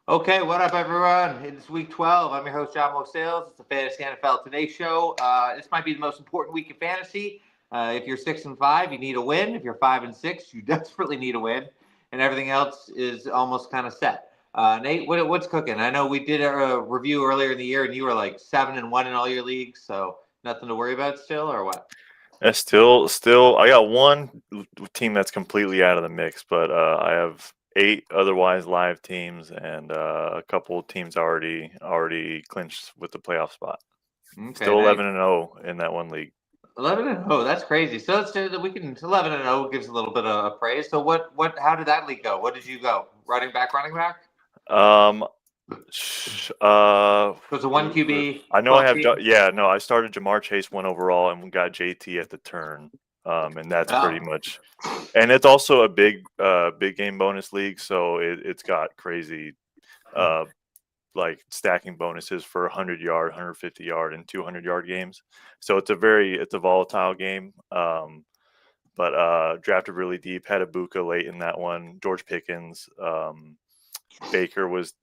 Okay, what up, everyone? It's week 12. I'm your host, John Mo Sales. It's the Fantasy NFL Today show. This might be the most important week in fantasy. If you're 6-5, you need a win. If you're 5-6, you desperately need a win, and everything else is almost kind of set. Nate, what's cooking? I know we did a review earlier in the year, and you were like 7-1 in all your leagues, so nothing to worry about still, or what? Still, I got one team that's completely out of the mix, but I have 8 otherwise live teams and a couple of teams already clinched with the playoff spot. Okay, Still nice. 11-0 in that one league. 11-0. That's crazy. So let's say that we can 11-0 gives a little bit of praise. So how did that league go? What did you go? Running back, running back? Um, It was a one QB, I know I 12 have. team. Yeah, no, I started Jamar Chase 1 overall and we got JT at the turn. And that's pretty Oh, much. And it's also a big game bonus league, so it's got crazy uh like stacking bonuses for 100-yard, 150-yard, and 200-yard games. So it's a volatile game. But drafted really deep. Had a Buka late in that one. George Pickens, Baker was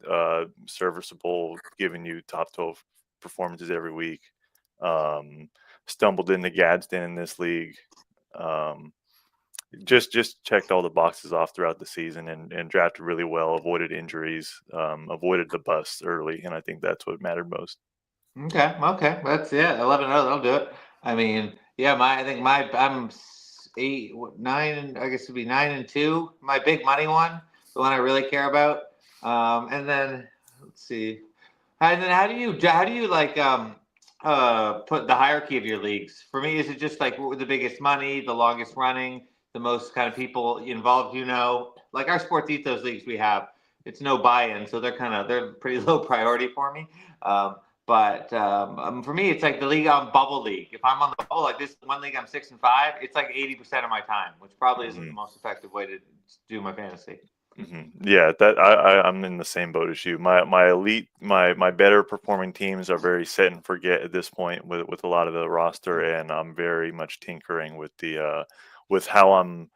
serviceable, giving you top 12 performances every week. Um, Stumbled into Gadsden in this league. Um, just checked all the boxes off throughout the season and drafted really well, avoided injuries, avoided the busts early, and I think that's what mattered most. okay, okay. That's 11-0. That'll do it. I mean, yeah, I think I'm 9. I guess it'd be 9-2. My big money one, the one I really care about. And then let's see. And then how do you like put the hierarchy of your leagues? For me, is it just like the biggest money, the longest running, the most kind of people involved? Like our sports ethos leagues we have, it's no buy-in, so they're pretty low priority for me. Um, but for me, it's like the league on bubble league. If I'm on the bubble, like this one league, I'm 6-5. It's like 80% of my time, which probably isn't the Hmm. most effective way to do my fantasy. Yeah, that I'm in the same boat as you. My elite, my better performing teams are very set and forget at this point with a lot of the roster, and I'm very much tinkering with the with how I'm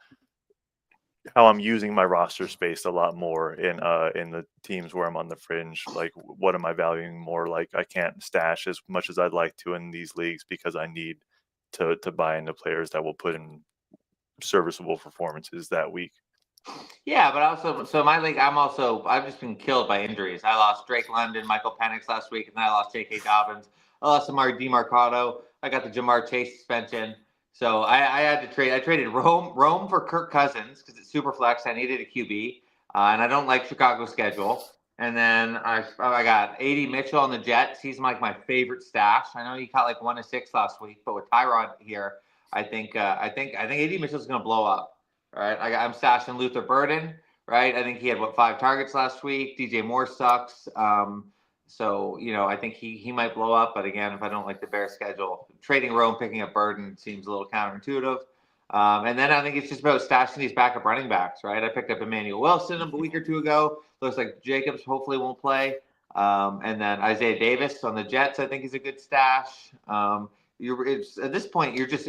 using my roster space a lot more in the teams where I'm on the fringe. Like, what am I valuing more? Like, I can't stash as much as I'd like to in these leagues because I need to buy into players that will put in serviceable performances that week. Yeah, but also, so my league, I've just been killed by injuries. I lost Drake London, Michael Penix last week, and then I lost J.K. Dobbins. I lost Amari DeMarcado. I got the Jamar Chase suspension. So I had to trade. I traded Rome for Kirk Cousins because it's super flex. I needed a QB, and I don't like Chicago's schedule. And then I got AD Mitchell on the Jets. He's like my favorite stash. I know he caught like 1-6 last week, but with Tyrod here, I think AD Mitchell's going to blow up. Right, I'm stashing Luther Burden. Right, I think he had 5 targets last week. DJ Moore sucks. So I think he might blow up. But again, if I don't like the Bears schedule, trading Rome, picking up Burden seems a little counterintuitive. And then I think it's just about stashing these backup running backs. Right, I picked up Emmanuel Wilson a week or two ago. Looks like Jacobs hopefully won't play. And then Isaiah Davis on the Jets, I think he's a good stash. At this point you're just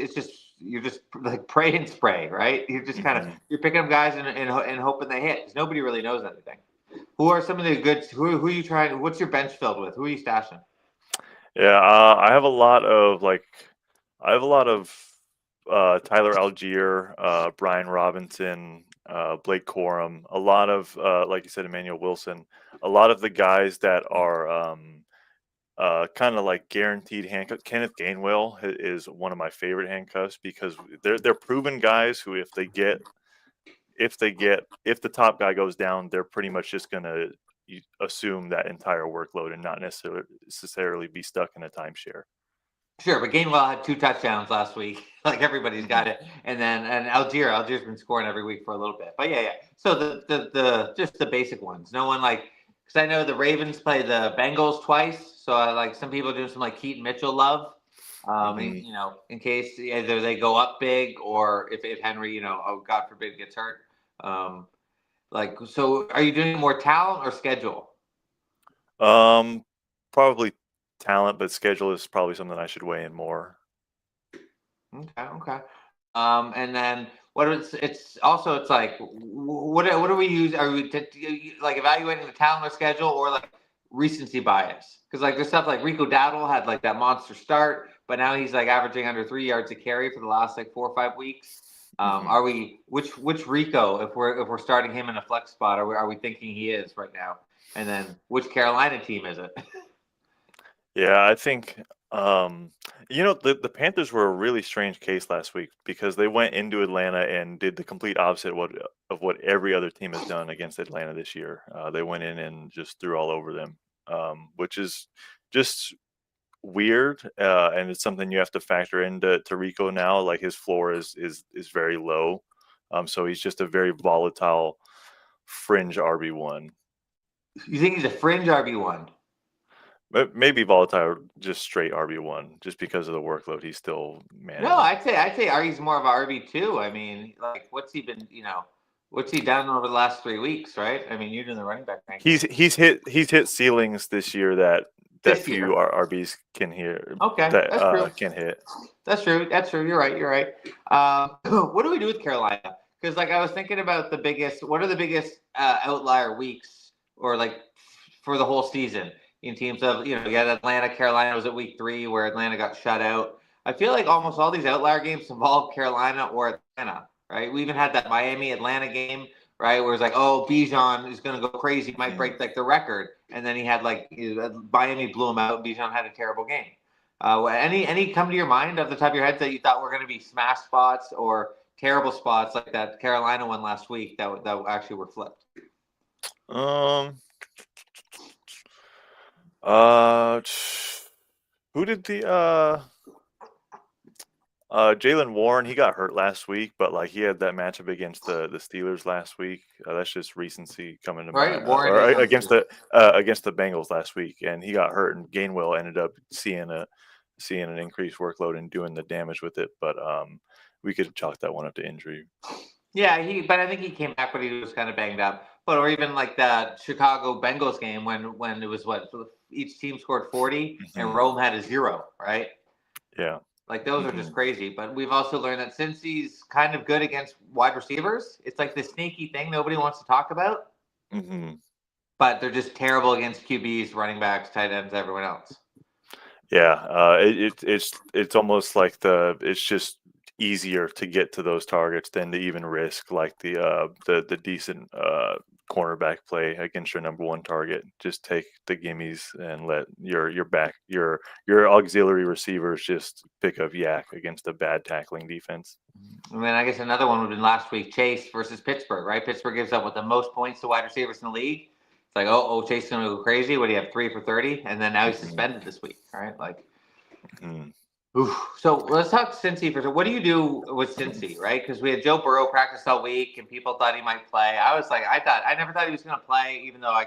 like pray and spray, right? You're just kind of Hmm. you're picking up guys and hoping they hit because nobody really knows anything. Who are some of the good? Who are you trying? What's your bench filled with? Who are you stashing? Yeah, I have a lot of Tyler Algier, Brian Robinson, Blake Corum, a lot of like you said, Emmanuel Wilson, a lot of the guys that are kind of like guaranteed handcuffs. Kenneth Gainwell is one of my favorite handcuffs because they're proven guys who if the top guy goes down, they're pretty much just gonna assume that entire workload and not necessarily be stuck in a timeshare. Sure, but Gainwell had 2 touchdowns last week. Like everybody's got Hmm. it, and Algier's been scoring every week for a little bit. But yeah. So the just the basic ones. No one like because I know the Ravens play the Bengals twice. So I like some people doing some like Keaton Mitchell love. Hmm. In case either they go up big or if Henry, oh God forbid, gets hurt. Um, so are you doing more talent or schedule? Um, Probably talent, but schedule is probably something I should weigh in more. Okay. And then it's also it's like what do we use? Are we like evaluating the talent or schedule or like recency bias? Because like there's stuff like Rico Dowdle had like that monster start, but now he's like averaging under 3 yards a carry for the last like 4 or 5 weeks. Are we which Rico if we're starting him in a flex spot are we thinking he is right now? And then which Carolina team is it? Yeah, I think the Panthers were a really strange case last week because they went into Atlanta and did the complete opposite of what every other team has done against Atlanta this year. They went in and just threw all over them, which is just weird, and it's something you have to factor into Rico now. Like his floor is very low, so he's just a very volatile fringe RB1. You think he's a fringe RB1? Maybe volatile, just straight RB1, just because of the workload he's still No, managing. I'd say he's more of a RB2. I mean, like what's he been, what's he done over the last 3 weeks, right? I mean, you're doing the running back rankings He's hit ceilings this year that this few year. RBs can hear Okay, that that's true. can hit. That's true. That's true. You're right. You're right. What do we do with Carolina? Because like I was thinking about the biggest. What are the biggest outlier weeks or like for the whole season in teams of you had Atlanta, Carolina was at week 3 where Atlanta got shut out. I feel like almost all these outlier games involve Carolina or Atlanta, right? We even had that Miami Atlanta game, right, where it's like, oh, Bijan is going to go crazy, might break like the record, and then he had like Miami blew him out. Bijan had a terrible game. Any come to your mind off the top of your head that you thought were going to be smash spots or terrible spots like that Carolina one last week that actually were flipped? Um. Uh. Who did the Jalen Warren? He got hurt last week, but like he had that matchup against the Steelers last week. That's just recency coming to Right, mind. Warren Or is on against the Bengals last week, and he got hurt, and Gainwell ended up seeing an increased workload and doing the damage with it. But we could chalk that one up to injury. Yeah, but I think he came back, but he was kind of banged up. But or even like that Chicago Bengals game when it was what each team scored 40 and Rome had a 0, right? Yeah. Like those are just crazy. But we've also learned that since he's kind of good against wide receivers, it's like this sneaky thing nobody wants to talk about. But they're just terrible against QBs, running backs, tight ends, everyone else. Yeah, it's almost like it's just easier to get to those targets than to even risk like the decent cornerback play against your number one target. Just take the gimmies and let your auxiliary receivers just pick up yak against a bad tackling defense. And then I guess another one would have been last week, Chase versus Pittsburgh, right? Pittsburgh gives up with the most points to wide receivers in the league. It's like, Chase is going to go crazy. What do you have, 3 for 30? And then now he's suspended this week, right? Like, So let's talk Cincy for. So what do you do with Cincy, right? Because we had Joe Burrow practice all week, and people thought he might play. I was like, I never thought he was going to play, even though I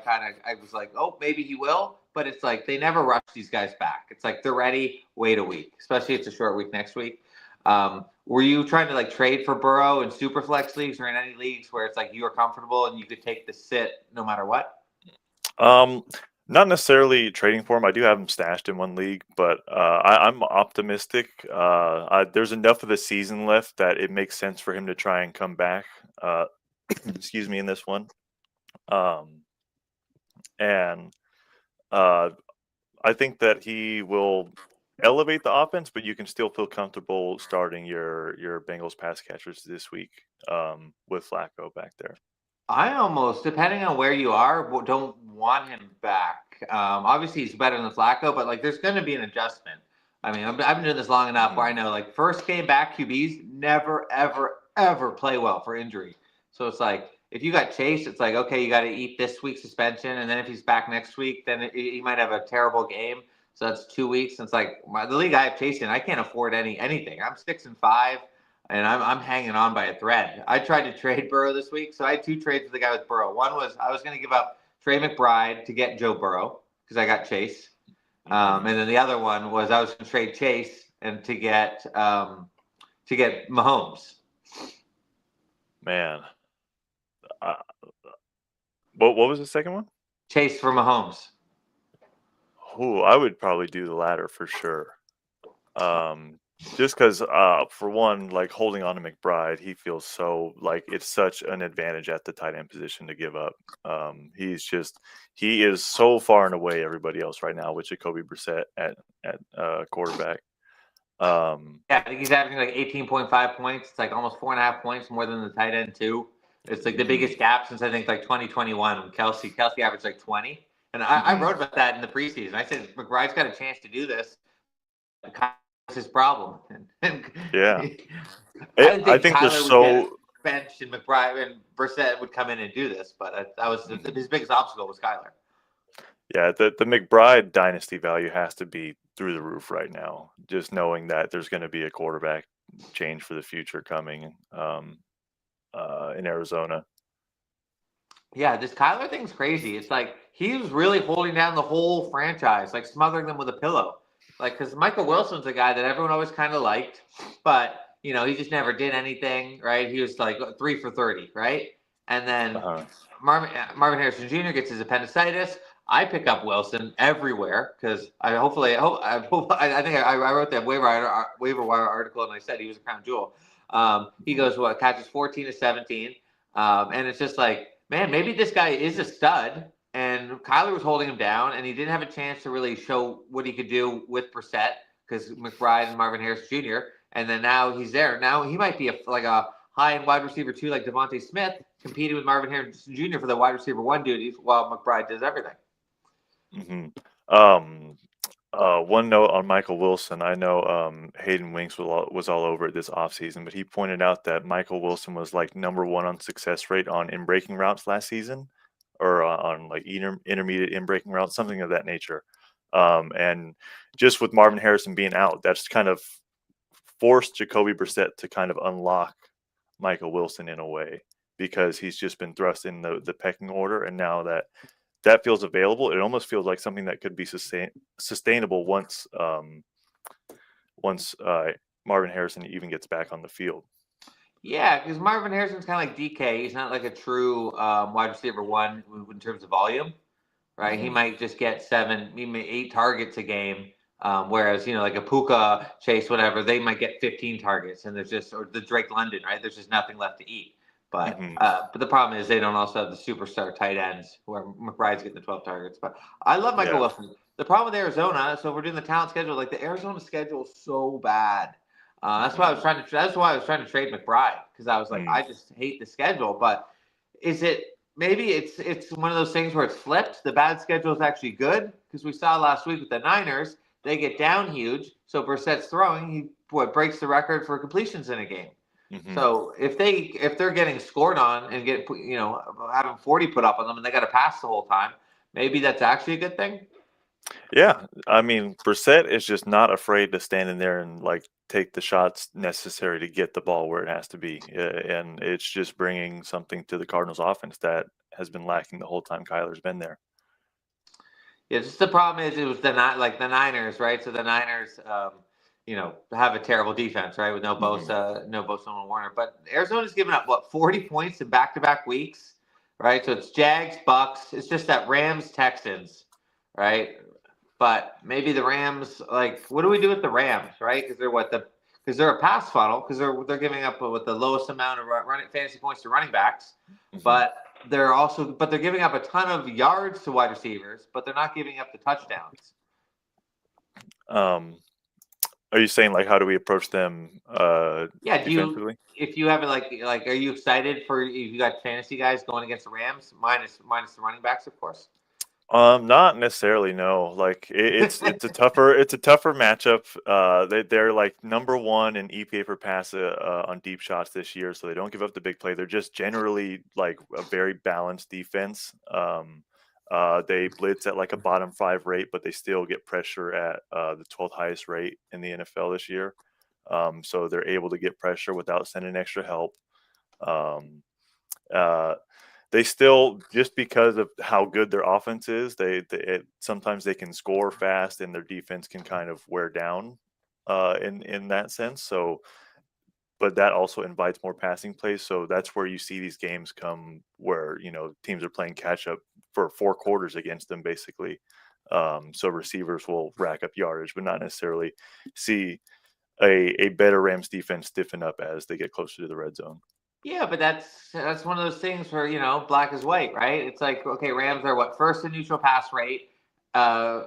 was like, oh, maybe he will. But it's like they never rush these guys back. It's like they're ready. Wait a week, especially it's a short week next week. Were you trying to like trade for Burrow in super flex leagues or in any leagues where it's like you were comfortable and you could take the sit no matter what? Not necessarily trading for him. I do have him stashed in one league, but I'm optimistic. There's enough of the season left that it makes sense for him to try and come back. Excuse me, in this one. And I think that he will elevate the offense, but you can still feel comfortable starting your Bengals pass catchers this week with Flacco back there. I almost, depending on where you are, don't want him back. Obviously, he's better than Flacco, but like, there's going to be an adjustment. I mean, I've been doing this long enough where I know, like, first game back QBs never, ever, ever play well for injury. So it's like, if you got Chase, it's like, okay, you got to eat this week's suspension, and then if he's back next week, then he might have a terrible game. So that's 2 weeks. And it's like the league I have Chase in, I can't afford anything. I'm 6-5. And I'm hanging on by a thread. I tried to trade Burrow this week, so I had 2 trades with the guy with Burrow. One was I was going to give up Trey McBride to get Joe Burrow because I got Chase, and then the other one was I was going to trade Chase and to get Mahomes. Man, what was the second one? Chase for Mahomes. Oh, I would probably do the latter for sure. Just because, for one, like holding on to McBride, he feels so like it's such an advantage at the tight end position to give up. He is so far and away everybody else right now with Jacoby Brissett at quarterback. Yeah, I think he's averaging like 18.5 points. It's like almost 4.5 points more than the tight end too. It's like the Mhm, biggest gap since I think like 2021 when Kelsey averaged like 20. And I mhm, wrote about that in the preseason. I said McBride's got a chance to do this. Kyler's his problem. And yeah, I didn't I think think they're Kyler would get so. benched and McBride and Brissett would come in and do this, but that was Mhm. his biggest obstacle was Kyler. Yeah, the McBride dynasty value has to be through the roof right now. Just knowing that there's going to be a quarterback change for the future coming in Arizona. Yeah, this Kyler thing's crazy. It's like he was really holding down the whole franchise, like smothering them with a pillow. Like, because Michael Wilson's a guy that everyone always kind of liked, but he just never did anything, right? He was like 3 for 30, right? And then Uh-huh. Marvin Harrison Jr. gets his appendicitis. I pick up Wilson everywhere because I think I wrote that waiver wire article and I said he was a crown jewel. He Mhm. goes catches 14 to 17, and it's just like, man, maybe this guy is a stud. And Kyler was holding him down, and he didn't have a chance to really show what he could do with Brissett because McBride and Marvin Harris Jr. And then now he's there. Now he might be like a high-end wide receiver too, like Devontae Smith, competing with Marvin Harrison Jr. for the wide receiver one duties, while McBride does everything. Mhm. Um, one note on Michael Wilson. I know Hayden Winks was all over it this offseason, but he pointed out that Michael Wilson was like number one on success rate on in breaking routes last season, or on like intermediate in breaking routes, something of that nature. And just with Marvin Harrison being out, that's kind of forced Jacoby Brissett to kind of unlock Michael Wilson in a way because he's just been thrust in the pecking order, and now that feels available, it almost feels like something that could be sustainable once Marvin Harrison even gets back on the field. Yeah, because Marvin Harrison's kind of like DK. He's not like a true wide receiver one in terms of volume, right? He Hmm. might just get 8 targets a game. Whereas, like a Puka, Chase, whatever, they might get 15 targets, and or the Drake London, right? There's just nothing left to eat. But Hmm. but the problem is they don't also have the superstar tight ends where McBride's getting the 12 targets. But I love Michael Yeah. Wilson. The problem with Arizona, so if we're doing the talent schedule, like the Arizona schedule is so bad. That's why I Hmm. was trying to. That's why I was trying to trade McBride because I was like, Mm. I just hate the schedule. But is it maybe it's one of those things where it's flipped? The bad schedule is actually good because we saw last week with the Niners, they get down huge. So Brissett's throwing, he breaks the record for completions in a game. Hmm. So if they're getting scored on and having 40 put up on them and they got to pass the whole time, maybe that's actually a good thing. Yeah, I mean, Brissett is just not afraid to stand in there and like take the shots necessary to get the ball where it has to be, and it's just bringing something to the Cardinals' offense that has been lacking the whole time Kyler's been there. Yeah, just the problem is it was the Niners, right? So the Niners, have a terrible defense, right? With Hmm. No Bosa, no Warner. But Arizona's given up 40 points in back-to-back weeks, right? So it's Jags, Bucks. It's just that Rams, Texans, right? But maybe the Rams, like, what do we do with the Rams, right? Because they're a pass funnel because they're giving up with the lowest amount of running fantasy points to running backs, Hmm. but they're giving up a ton of yards to wide receivers, but they're not giving up the touchdowns. Um, are you saying like how do we approach them Yeah, defensively? if you have it are you excited for if you got fantasy guys going against the Rams minus the running backs, of course? Not necessarily. No. Like it's a tougher matchup. They're like number one in EPA per pass on deep shots this year, so they don't give up the big play. They're just generally like a very balanced defense. They blitz at like a bottom five rate, but they still get pressure at the 12th highest rate in the NFL this year. So they're able to get pressure without sending extra help. Um, uh, they still just because of how good their offense is, sometimes they can score fast and their defense can kind of wear down in that sense. So, but that also invites more passing plays. So that's where you see these games come where teams are playing catch up for 4 quarters against them, basically. So receivers will rack up yardage, but not necessarily see a better Rams defense stiffen up as they get closer to the red zone. Yeah, but that's one of those things where black is white, right? It's like, okay, Rams are what, first in neutral pass rate, uh,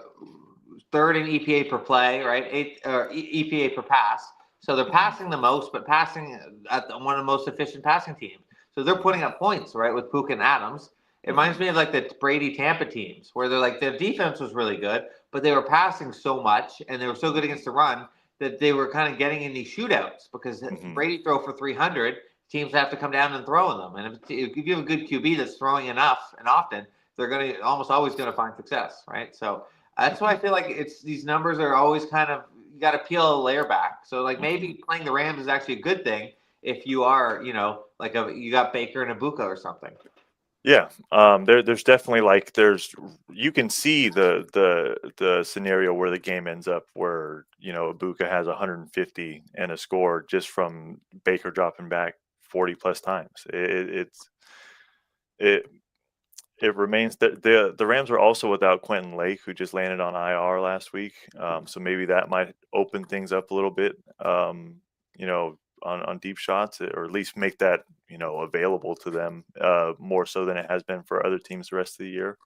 third in EPA per play, right? Eighth or EPA per pass. So they're passing the most, but passing at one of the most efficient passing teams. So they're putting up points, right, with Puka and Adams. It reminds me of like the Brady Tampa teams, where they're like their defense was really good, but they were passing so much and they were so good against the run that they were kind of getting in these shootouts because Brady throw for 300. Teams have to come down and throw in them. And if you have a good QB that's throwing enough and often, they're going to almost always going to find success, right? So that's why I feel like it's these numbers are always kind of, you got to peel a layer back. So like maybe playing the Rams is actually a good thing if you are, like you got Baker and Ibuka or something. Yeah, there's definitely you can see the scenario where the game ends up where Ibuka has 150 and a score just from Baker dropping back 40 plus times. It remains that the Rams are also without Quentin Lake, who just landed on IR last week. So maybe that might open things up a little bit. On deep shots, or at least make that available to them more so than it has been for other teams the rest of the year.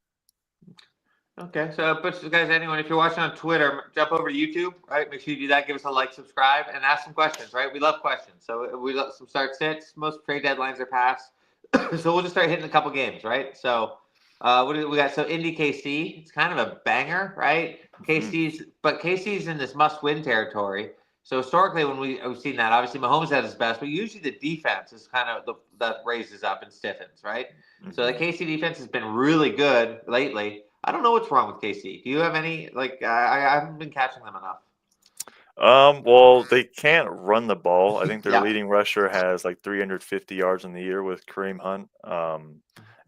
Okay, so but guys, anyone, if you're watching on Twitter, jump over to YouTube, right? Make sure you do that. Give us a like, subscribe, and ask some questions, right? We love questions. So we love some start sits. Most trade deadlines are passed, so we'll just start hitting a couple games, right? So what do we got? So Indy KC, it's kind of a banger, right? KC's in this must-win territory. So historically, when we've seen that, obviously Mahomes had his best, but usually the defense is kind of that raises up and stiffens, right? So the KC defense has been really good lately. I don't know what's wrong with KC. Do you have any I haven't been catching them enough. Well, they can't run the ball. I think their Yeah. leading rusher has like 350 yards in the year with Kareem Hunt.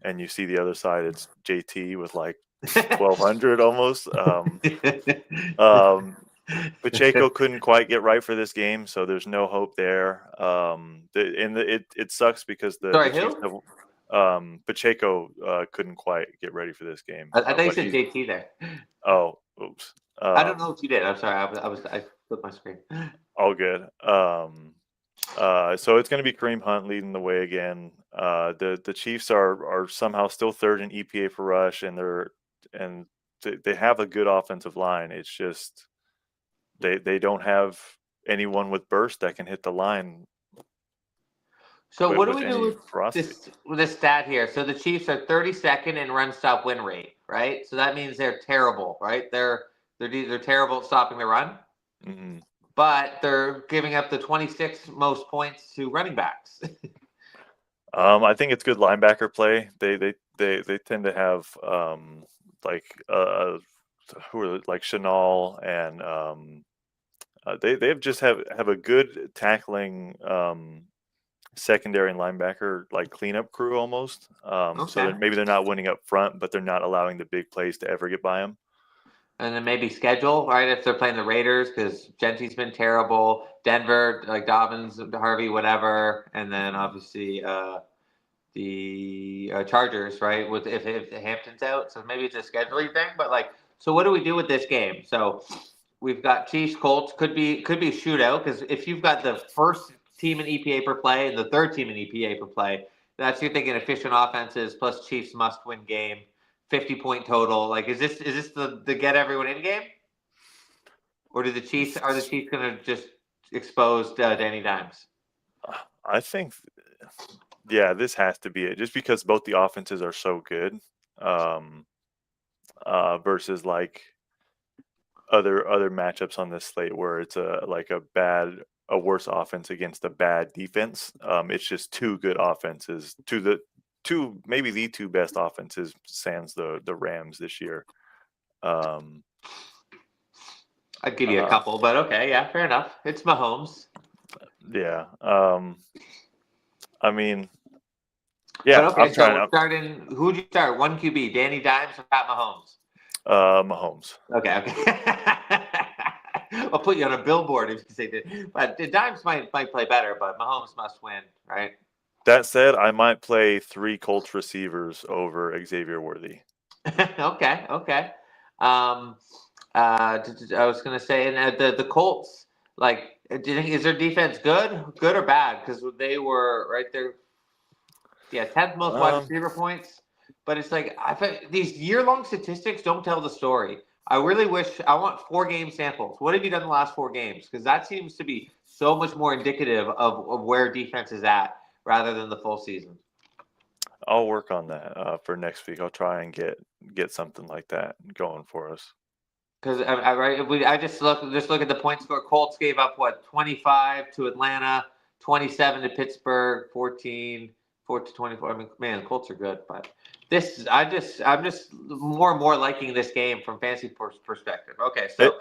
And you see the other side, it's JT with like 1,200 almost. Pacheco couldn't quite get right for this game, so there's no hope there. It sucks because the Chiefs have, Pacheco couldn't quite get ready for this game. I thought you said JT there. Oh, oops. I don't know what you did. I'm sorry. I flipped my screen. All good. So it's going to be Kareem Hunt leading the way again. The Chiefs are somehow still third in EPA per rush, and they have a good offensive line. It's just they don't have anyone with burst that can hit the line. So what do we do with this stat here? So the Chiefs are 32nd in run stop win rate, right? So that means they're terrible, right? They're terrible at stopping the run. Mm-hmm. But they're giving up the 26th most points to running backs. I think it's good linebacker play. They tend to have who are like Chanel and they just have a good tackling secondary and linebacker like cleanup crew almost. So maybe they're not winning up front, but they're not allowing the big plays to ever get by them. And then maybe schedule, right? If they're playing the Raiders, because Gentry's been terrible. Denver, like Dobbins, Harvey, whatever. And then obviously the Chargers, right? With if Hampton's out, so maybe it's a scheduling thing. But so what do we do with this game? So we've got Chiefs, Colts. Could be a shootout because if you've got the first team in EPA per play and the third team in EPA per play, that's you're thinking efficient offenses plus Chiefs must-win game. 50-point total. Is this the get everyone in game, or are the Chiefs going to just expose Danny Dimes? I think, yeah, this has to be it, just because both the offenses are so good, versus like other matchups on this slate where it's a worse offense against a bad defense. It's just two good offenses, maybe the two best offenses sans the Rams this year. I'd give you a couple, but okay, yeah, fair enough. It's Mahomes. Yeah. I mean, yeah. But okay, so we're starting. Who'd you start? One QB, Danny Dimes or Pat Mahomes? Mahomes. Okay. I'll put you on a billboard if you say that. But Dimes might play better, but Mahomes must win, right? That said, I might play 3 Colts receivers over Xavier Worthy. Okay. I was going to say, and the Colts, Like, do you think is their defense good or bad? Because they were right there. Yeah, 10th most wide Um, receiver points. But it's like I think these year-long statistics don't tell the story. I really wish I want 4 game samples. What have you done the last 4 games? Because that seems to be so much more indicative of where defense is at rather than the full season. I'll work on that for next week. I'll try and get something like that going for us. Because I just look at the point score. Colts gave up what 25 to Atlanta, 27 to Pittsburgh, 14, 14 to 24. I mean, man, the Colts are good, but I'm just more and more liking this game from fantasy perspective. Okay, It, so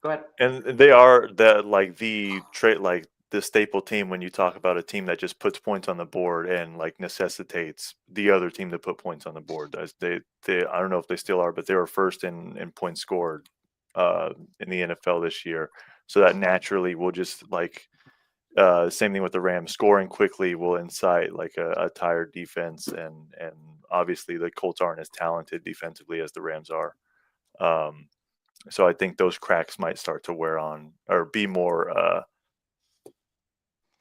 go ahead. and they are the trait like the staple team when you talk about a team that just puts points on the board and like necessitates the other team to put points on the board. They I don't know if they still are, but they were first in points scored in the NFL this year. So that naturally will just like same thing with the Rams. Scoring quickly will incite like a tired defense, and obviously the Colts aren't as talented defensively as the Rams are. Um, so I think those cracks might start to wear on or be more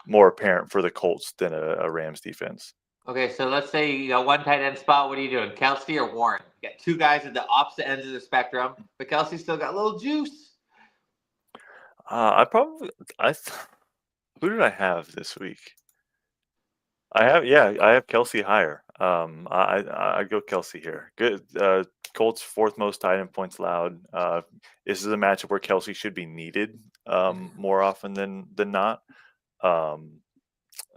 apparent for the Colts than a Rams defense. Okay, so let's say you got one tight end spot. What are you doing, Kelsey or Warren? You got 2 guys at the opposite ends of the spectrum, but Kelsey still got a little juice. I probably I who did I have this week? I have Kelsey higher. I go Kelsey here. Good. Colts fourth most tight end points allowed. This is a matchup where Kelsey should be needed more often than not. Um,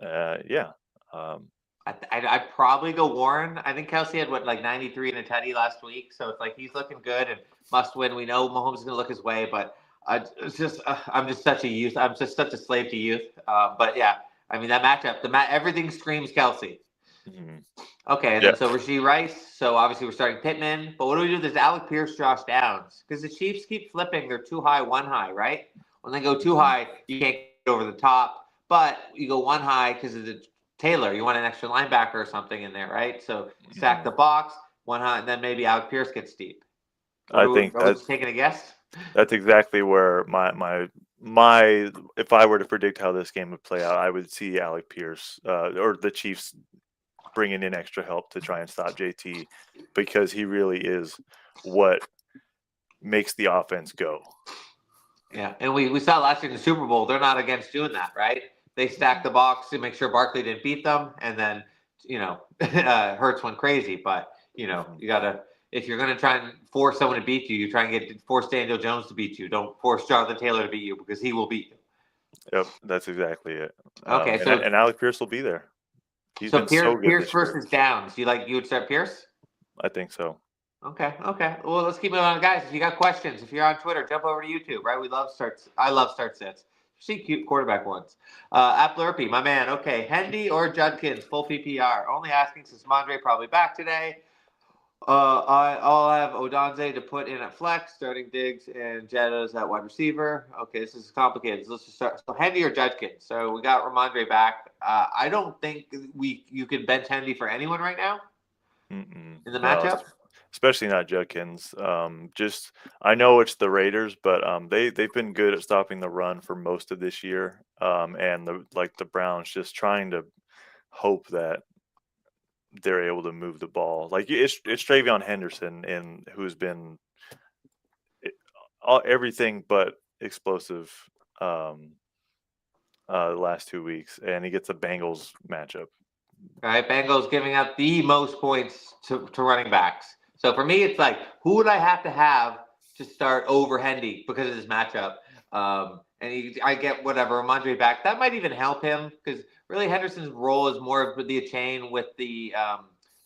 yeah. Um, I'd probably go Warren. I think Kelsey had what like 93 and a tutty last week, so it's like he's looking good and must win. We know Mahomes is going to look his way, but it's just I'm just such a youth. I'm just such a slave to youth. But yeah, I mean that matchup, everything screams Kelsey. mhm. Okay, and Yeah. then so Rasheed Rice. So obviously we're starting Pittman, but what do we do with this Alec Pierce, Josh Downs? Because the Chiefs keep flipping. They're too high, one high, right? When they go too Mhm. high, you can't get over the top. But you go one high because of the Taylor. You want an extra linebacker or something in there, right? So stack the Mhm. box, one high, and then maybe Alec Pierce gets deep. I think Are we just taking a guess? that's exactly where my if I were to predict how this game would play out, I would see Alec Pierce or the Chiefs bringing in extra help to try and stop JT because he really is what makes the offense go. Yeah, and we saw last year in the Super Bowl, they're not against doing that, right? They stacked the box to make sure Barkley didn't beat them, and then Hurts went crazy. But Mhm. you gotta if you're gonna try and force someone to beat you, you try and force Daniel Jones to beat you. Don't force Jonathan Taylor to beat you because he will beat you. Yep, that's exactly it. Okay, And Alec Pierce will be there. He's so been so good Pierce this year. versus Downs. You would start Pierce? I think so. Okay. Well, let's keep it on, guys. If you got questions, if you're on Twitter, jump over to YouTube. Right, we love starts. I love start sets. See cute quarterback ones. At Blurpy, my man. Okay, Hendy or Judkins, full PPR. Only asking since Mondre probably back today. I'll have Odonze to put in at flex, starting Diggs and Jettas at wide receiver. Okay, this is complicated. So let's just start. So Hendy or Judkins. So we got Ramondre back. I don't think you can bench Hendy for anyone right now Mm-mm. in the No, matchup. especially not Judkins. Just I know it's the Raiders, but they've been good at stopping the run for most of this year. And the Browns just trying to hope that they're able to move the ball. Like it's Travion Henderson and who's been everything but explosive um, the last 2 weeks, and he gets a Bengals matchup. All right, Bengals giving up the most points to running backs. So for me, it's like, who would I have to start over Hendy because of this matchup? I get whatever Ramondre back. That might even help him because really Henderson's role is more of the chain with the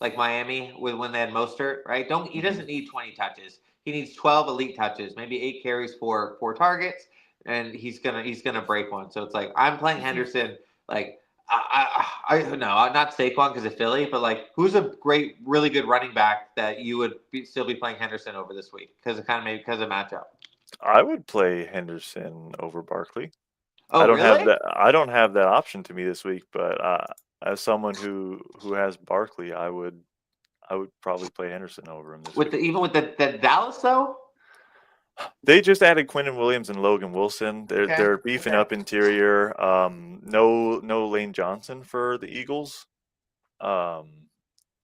like Miami with when they had Mostert, right? He Mhm. doesn't need 20 touches. He needs 12 elite touches, maybe 8 carries for 4 targets, and he's gonna break one. So it's like I'm playing Mhm. Henderson like I no, not Saquon because of Philly, but like who's a great, really good running back that you would still be playing Henderson over this week because of maybe because of matchup. I would play Henderson over Barkley. Oh, really? I don't have that option to me this week, but as someone who has Barkley, I would probably play Henderson over him this week. Even with the Dallas though. They just added Quentin Williams and Logan Wilson. Okay. They're beefing up interior. No Lane Johnson for the Eagles.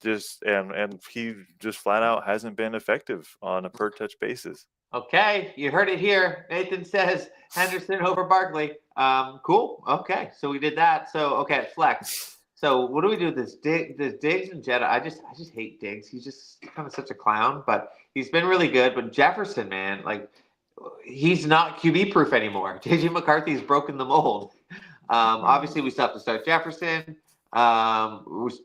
Just and he just flat out hasn't been effective on a per touch basis. Okay, you heard it here. Nathan says Henderson over Barkley. Cool. Okay, so we did that. So okay, flex. So what do we do with this Diggs and Jetta? I just hate Diggs. He's just kind of such a clown, but he's been really good. But Jefferson, man, like he's not QB proof anymore. JJ McCarthy's broken the mold. Obviously, we still have to start Jefferson,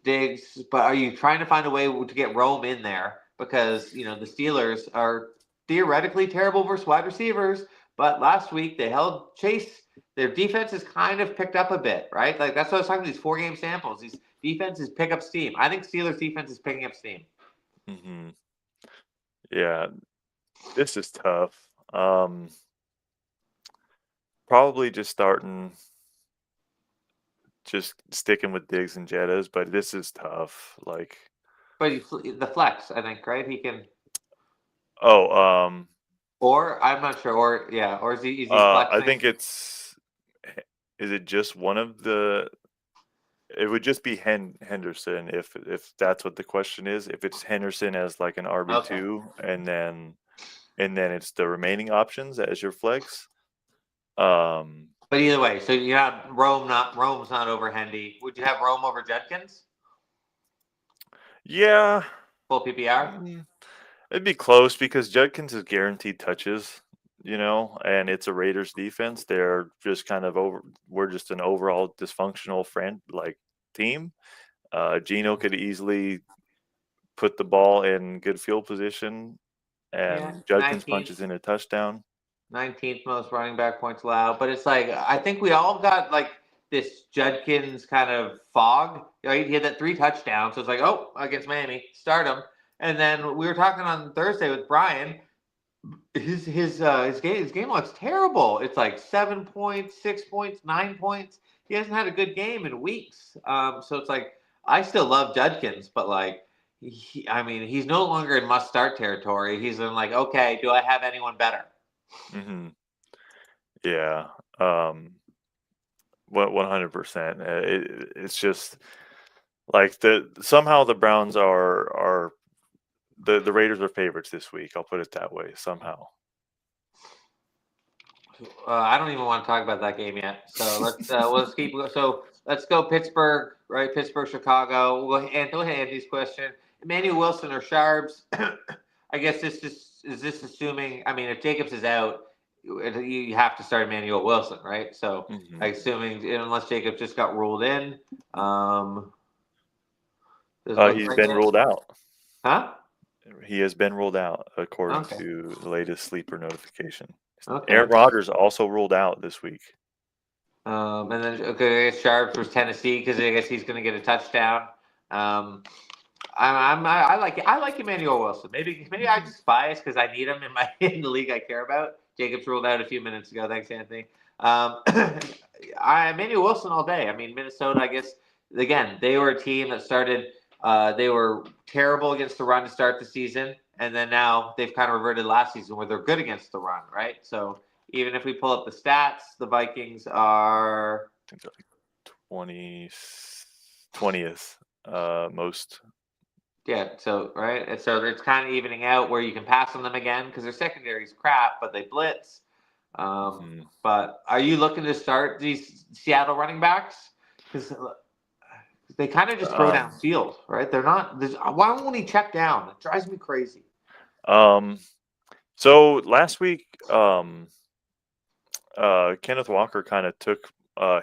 Diggs, but are you trying to find a way to get Rome in there? Because the Steelers are theoretically terrible versus wide receivers, but last week they held Chase. Their defense has kind of picked up a bit, right? Like that's what I was talking about, these 4-game samples. These defenses pick up steam. I think Steelers defense is picking up steam. Mm-hmm. Yeah, this is tough. Probably just sticking with Diggs and Jettas, but this is tough. Like, But the flex, I think, right? He can, oh, or I'm not sure, or yeah, or is he flexing? I think is it just one of the? It would just be Henderson if that's what the question is. If it's Henderson as like an RB2, and then it's the remaining options as your flex. But either way, so you have Rome's not over Hendy. Would you have Rome over Judkins? Yeah, Full PPR? it'd be close because Judkins is guaranteed touches, and it's a Raiders defense. They're just kind of we're just an overall dysfunctional team. Gino could easily put the ball in good field position, and Judkins 19th, punches in a touchdown. 19th most running back points allowed. But it's like I think we all got like this Judkins kind of fog. Right? He had that 3 touchdowns. So it's like, oh, against Miami, start him. And then we were talking on Thursday with Brian. His game looks terrible. It's like 7 points, 6 points, 9 points. He hasn't had a good game in weeks. So it's like I still love Judkins, but like he's no longer in must start territory. He's in like, okay, do I have anyone better? Mm-hmm. Yeah. 100%. It's just like somehow the Browns are the Raiders are favorites this week. I'll put it that way. Somehow. I don't even want to talk about that game yet. So let's keep. So let's go Pittsburgh, right? Pittsburgh, Chicago. We'll go ahead Andy's question. Emmanuel Wilson or Sharps? I guess is this assuming? I mean, if Jacobs is out, you have to start Emmanuel Wilson, right? So assuming unless Jacobs just got ruled in, he's been ruled out. Huh? He has been ruled out according to the latest sleeper notification. Okay. Aaron Rodgers also ruled out this week. And then Sharps was Tennessee because I guess he's going to get a touchdown. I like Emmanuel Wilson. Maybe I just biased because I need him in the league I care about. Jacobs ruled out a few minutes ago. Thanks, Anthony. Emmanuel Wilson all day. I mean, Minnesota. I guess again they were a team that started. They were terrible against the run to start the season, and then now they've kind of reverted last season where they're good against the run, right? So even if we pull up the stats, the Vikings are I think they're like 20th most. Yeah, so right, and so it's kind of evening out where you can pass on them again because their secondary is crap, but they blitz. But are you looking to start these Seattle running backs? Because they kind of just throw downfield, right? They're not. Why won't he check down? It drives me crazy. So last week, Kenneth Walker kind of took.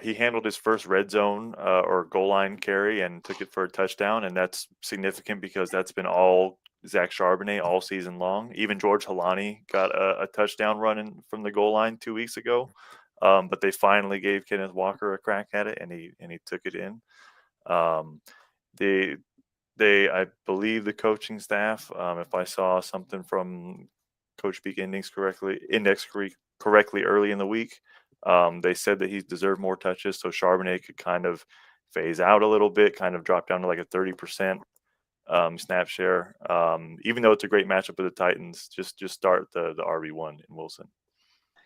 He handled his first red zone or goal line carry and took it for a touchdown, and that's significant because that's been all Zach Charbonnet all season long. Even George Halani got a touchdown running from the goal line 2 weeks ago, but they finally gave Kenneth Walker a crack at it, and he took it in. I believe the coaching staff, if I saw something from Coach Beak Index correctly early in the week, they said that he deserved more touches, so Charbonnet could kind of phase out a little bit, kind of drop down to like a 30% snap share. Even though it's a great matchup with the Titans, just start the RB1 in Wilson.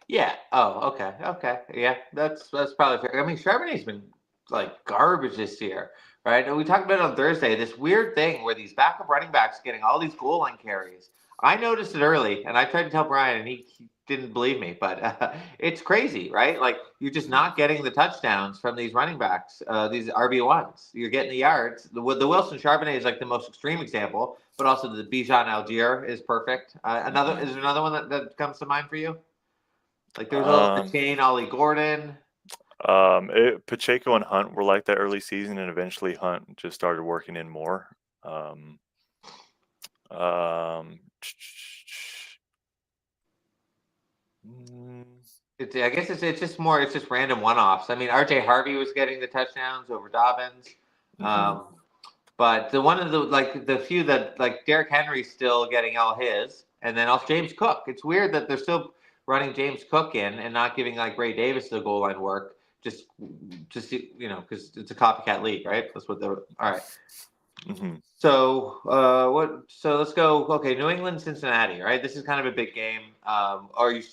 Yeah. Oh, okay. Yeah, that's probably fair. I mean, Charbonnet's been like garbage this year, right? And we talked about it on Thursday. This weird thing where these backup running backs getting all these goal line carries. I noticed it early, and I tried to tell Brian, and he didn't believe me. But it's crazy, right? Like you're just not getting the touchdowns from these running backs, these RB1s. You're getting the yards. The Wilson Charbonnet is like the most extreme example, but also the Bijan Algier is perfect. Is there another one that comes to mind for you? Like there was a little McCain, Ollie Gordon. Pacheco and Hunt were like that early season, and eventually Hunt just started working in more. I guess it's just more. It's just random one-offs. I mean, R.J. Harvey was getting the touchdowns over Dobbins, but the few that like Derrick Henry's still getting all his, and then also James Cook. It's weird that they're still running James Cook in and not giving like Ray Davis the goal line work. Just because it's a copycat league, right? That's what they're all right. So So let's go. Okay, New England, Cincinnati. Right, this is kind of a big game.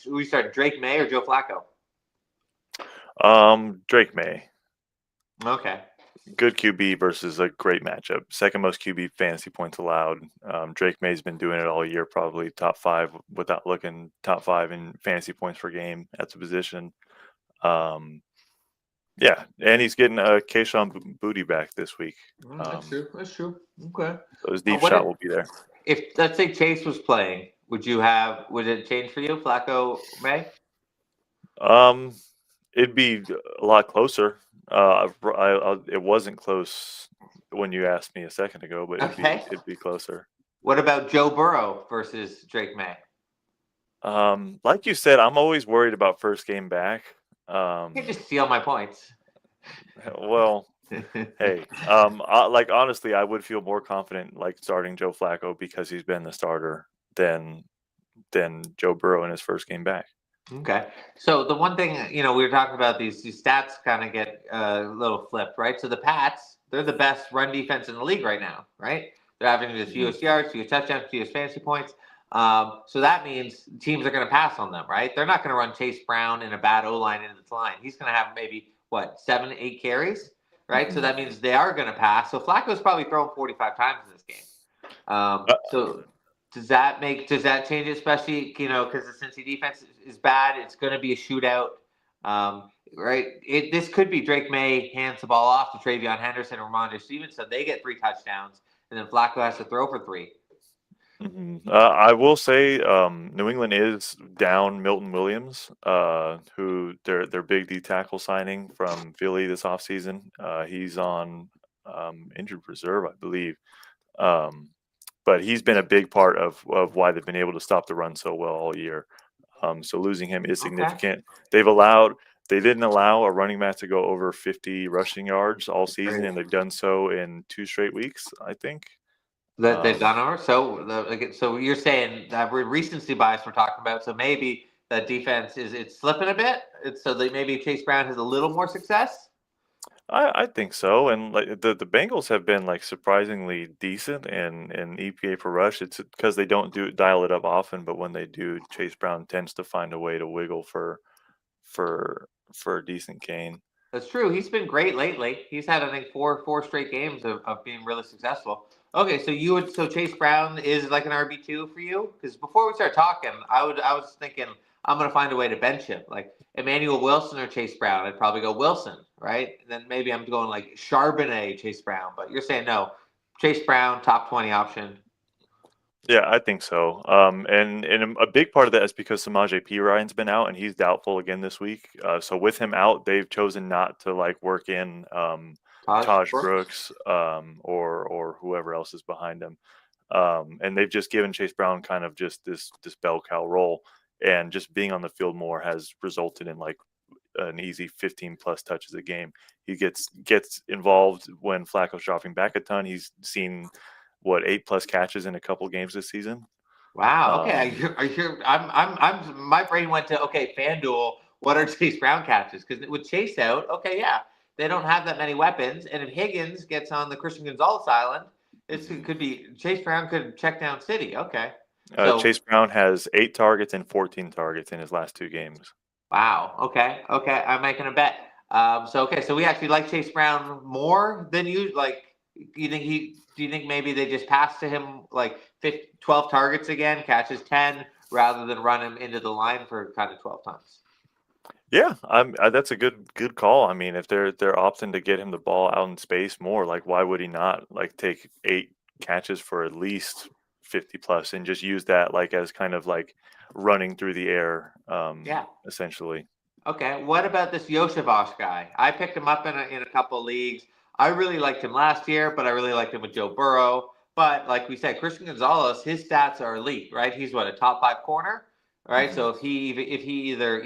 We start Drake May or Joe Flacco? Drake May. Okay. Good QB versus a great matchup. Second most QB fantasy points allowed. Drake May's been doing it all year, probably top 5 without looking, top 5 in fantasy points per game at the position. Yeah, and he's getting a Kayshon Boutte back this week. That's true. Okay. So his deep shot will be there. If let's say Chase was playing, would it change for you, Flacco May? It'd be a lot closer. It wasn't close when you asked me a second ago, but it'd be closer. What about Joe Burrow versus Drake May? Like you said, I'm always worried about first game back. You can just steal my points. Well, hey, honestly, I would feel more confident like starting Joe Flacco because he's been the starter than Joe Burrow in his first game back. Okay, so the one thing we were talking about these stats kind of get a little flipped, right? So the Pats, they're the best run defense in the league right now, right? They're having the fewest yards, fewest touchdowns, fewest fantasy points. So that means teams are going to pass on them, right? They're not going to run Chase Brown in a bad O-line into the line. He's going to have maybe 7, 8 carries, right? So that means they are going to pass. So Flacco's probably thrown 45 times in this game. So does that change it, especially because the Cincy defense is bad? It's going to be a shootout, right? This could be Drake May hands the ball off to Travion Henderson or Ramondre Stevenson. They get 3 touchdowns, and then Flacco has to throw for 3. I will say New England is down Milton Williams, who their big D tackle signing from Philly this offseason. He's on injured reserve, I believe. But he's been a big part of why they've been able to stop the run so well all year. So losing him is significant. They didn't allow a running back to go over 50 rushing yards all season, and they've done so in 2 straight weeks, I think. That they've gone over. So you're saying that recency bias we're talking about. So maybe that defense it's slipping a bit. So that maybe Chase Brown has a little more success. I think so, and like the Bengals have been like surprisingly decent in EPA per rush. It's because they don't dial it up often, but when they do, Chase Brown tends to find a way to wiggle for a decent gain. That's true. He's been great lately. He's had I think four straight games of being really successful. Okay, so Chase Brown is like an RB2 for you? Because before we start talking, I was thinking I'm gonna find a way to bench him, like Emmanuel Wilson or Chase Brown. I'd probably go Wilson, right? And then maybe I'm going like Charbonnet, Chase Brown. But you're saying no, Chase Brown, top 20 option. Yeah, I think so. And a big part of that is because Samaje Perine has been out and he's doubtful again this week. So with him out, they've chosen not to like work in Taj Brooks or whoever else is behind him. And they've just given Chase Brown kind of just this bell cow role, and just being on the field more has resulted in like an easy 15 plus touches a game. He gets involved when Flacco's dropping back a ton. He's seen 8+ catches in a couple games this season. Wow. Okay. My brain went to FanDuel. What are Chase Brown catches? Because with Chase out, they don't have that many weapons. And if Higgins gets on the Christian Gonzalez island, It could be Chase Brown could check down City. Okay. So Chase Brown has 8 targets and 14 targets in his last 2 games. wow. Okay. Okay. I'm making a bet. So we actually like Chase Brown more than you. Like, do you think maybe they just pass to him like 12 targets again, catches 10, rather than run him into the line for kind of 12 times? Yeah, that's a good call. I mean, if they're opting to get him the ball out in space more, like why would he not like take 8 catches for at least 50 plus and just use that like as kind of like running through the air, Yeah. essentially. Okay. What about this Yoshivas guy? I picked him up in a couple of leagues. I really liked him last year, but I really liked him with Joe Burrow. But like we said, Christian Gonzalez, his stats are elite, right? He's what, a top 5 corner, right? Mhm. So if he either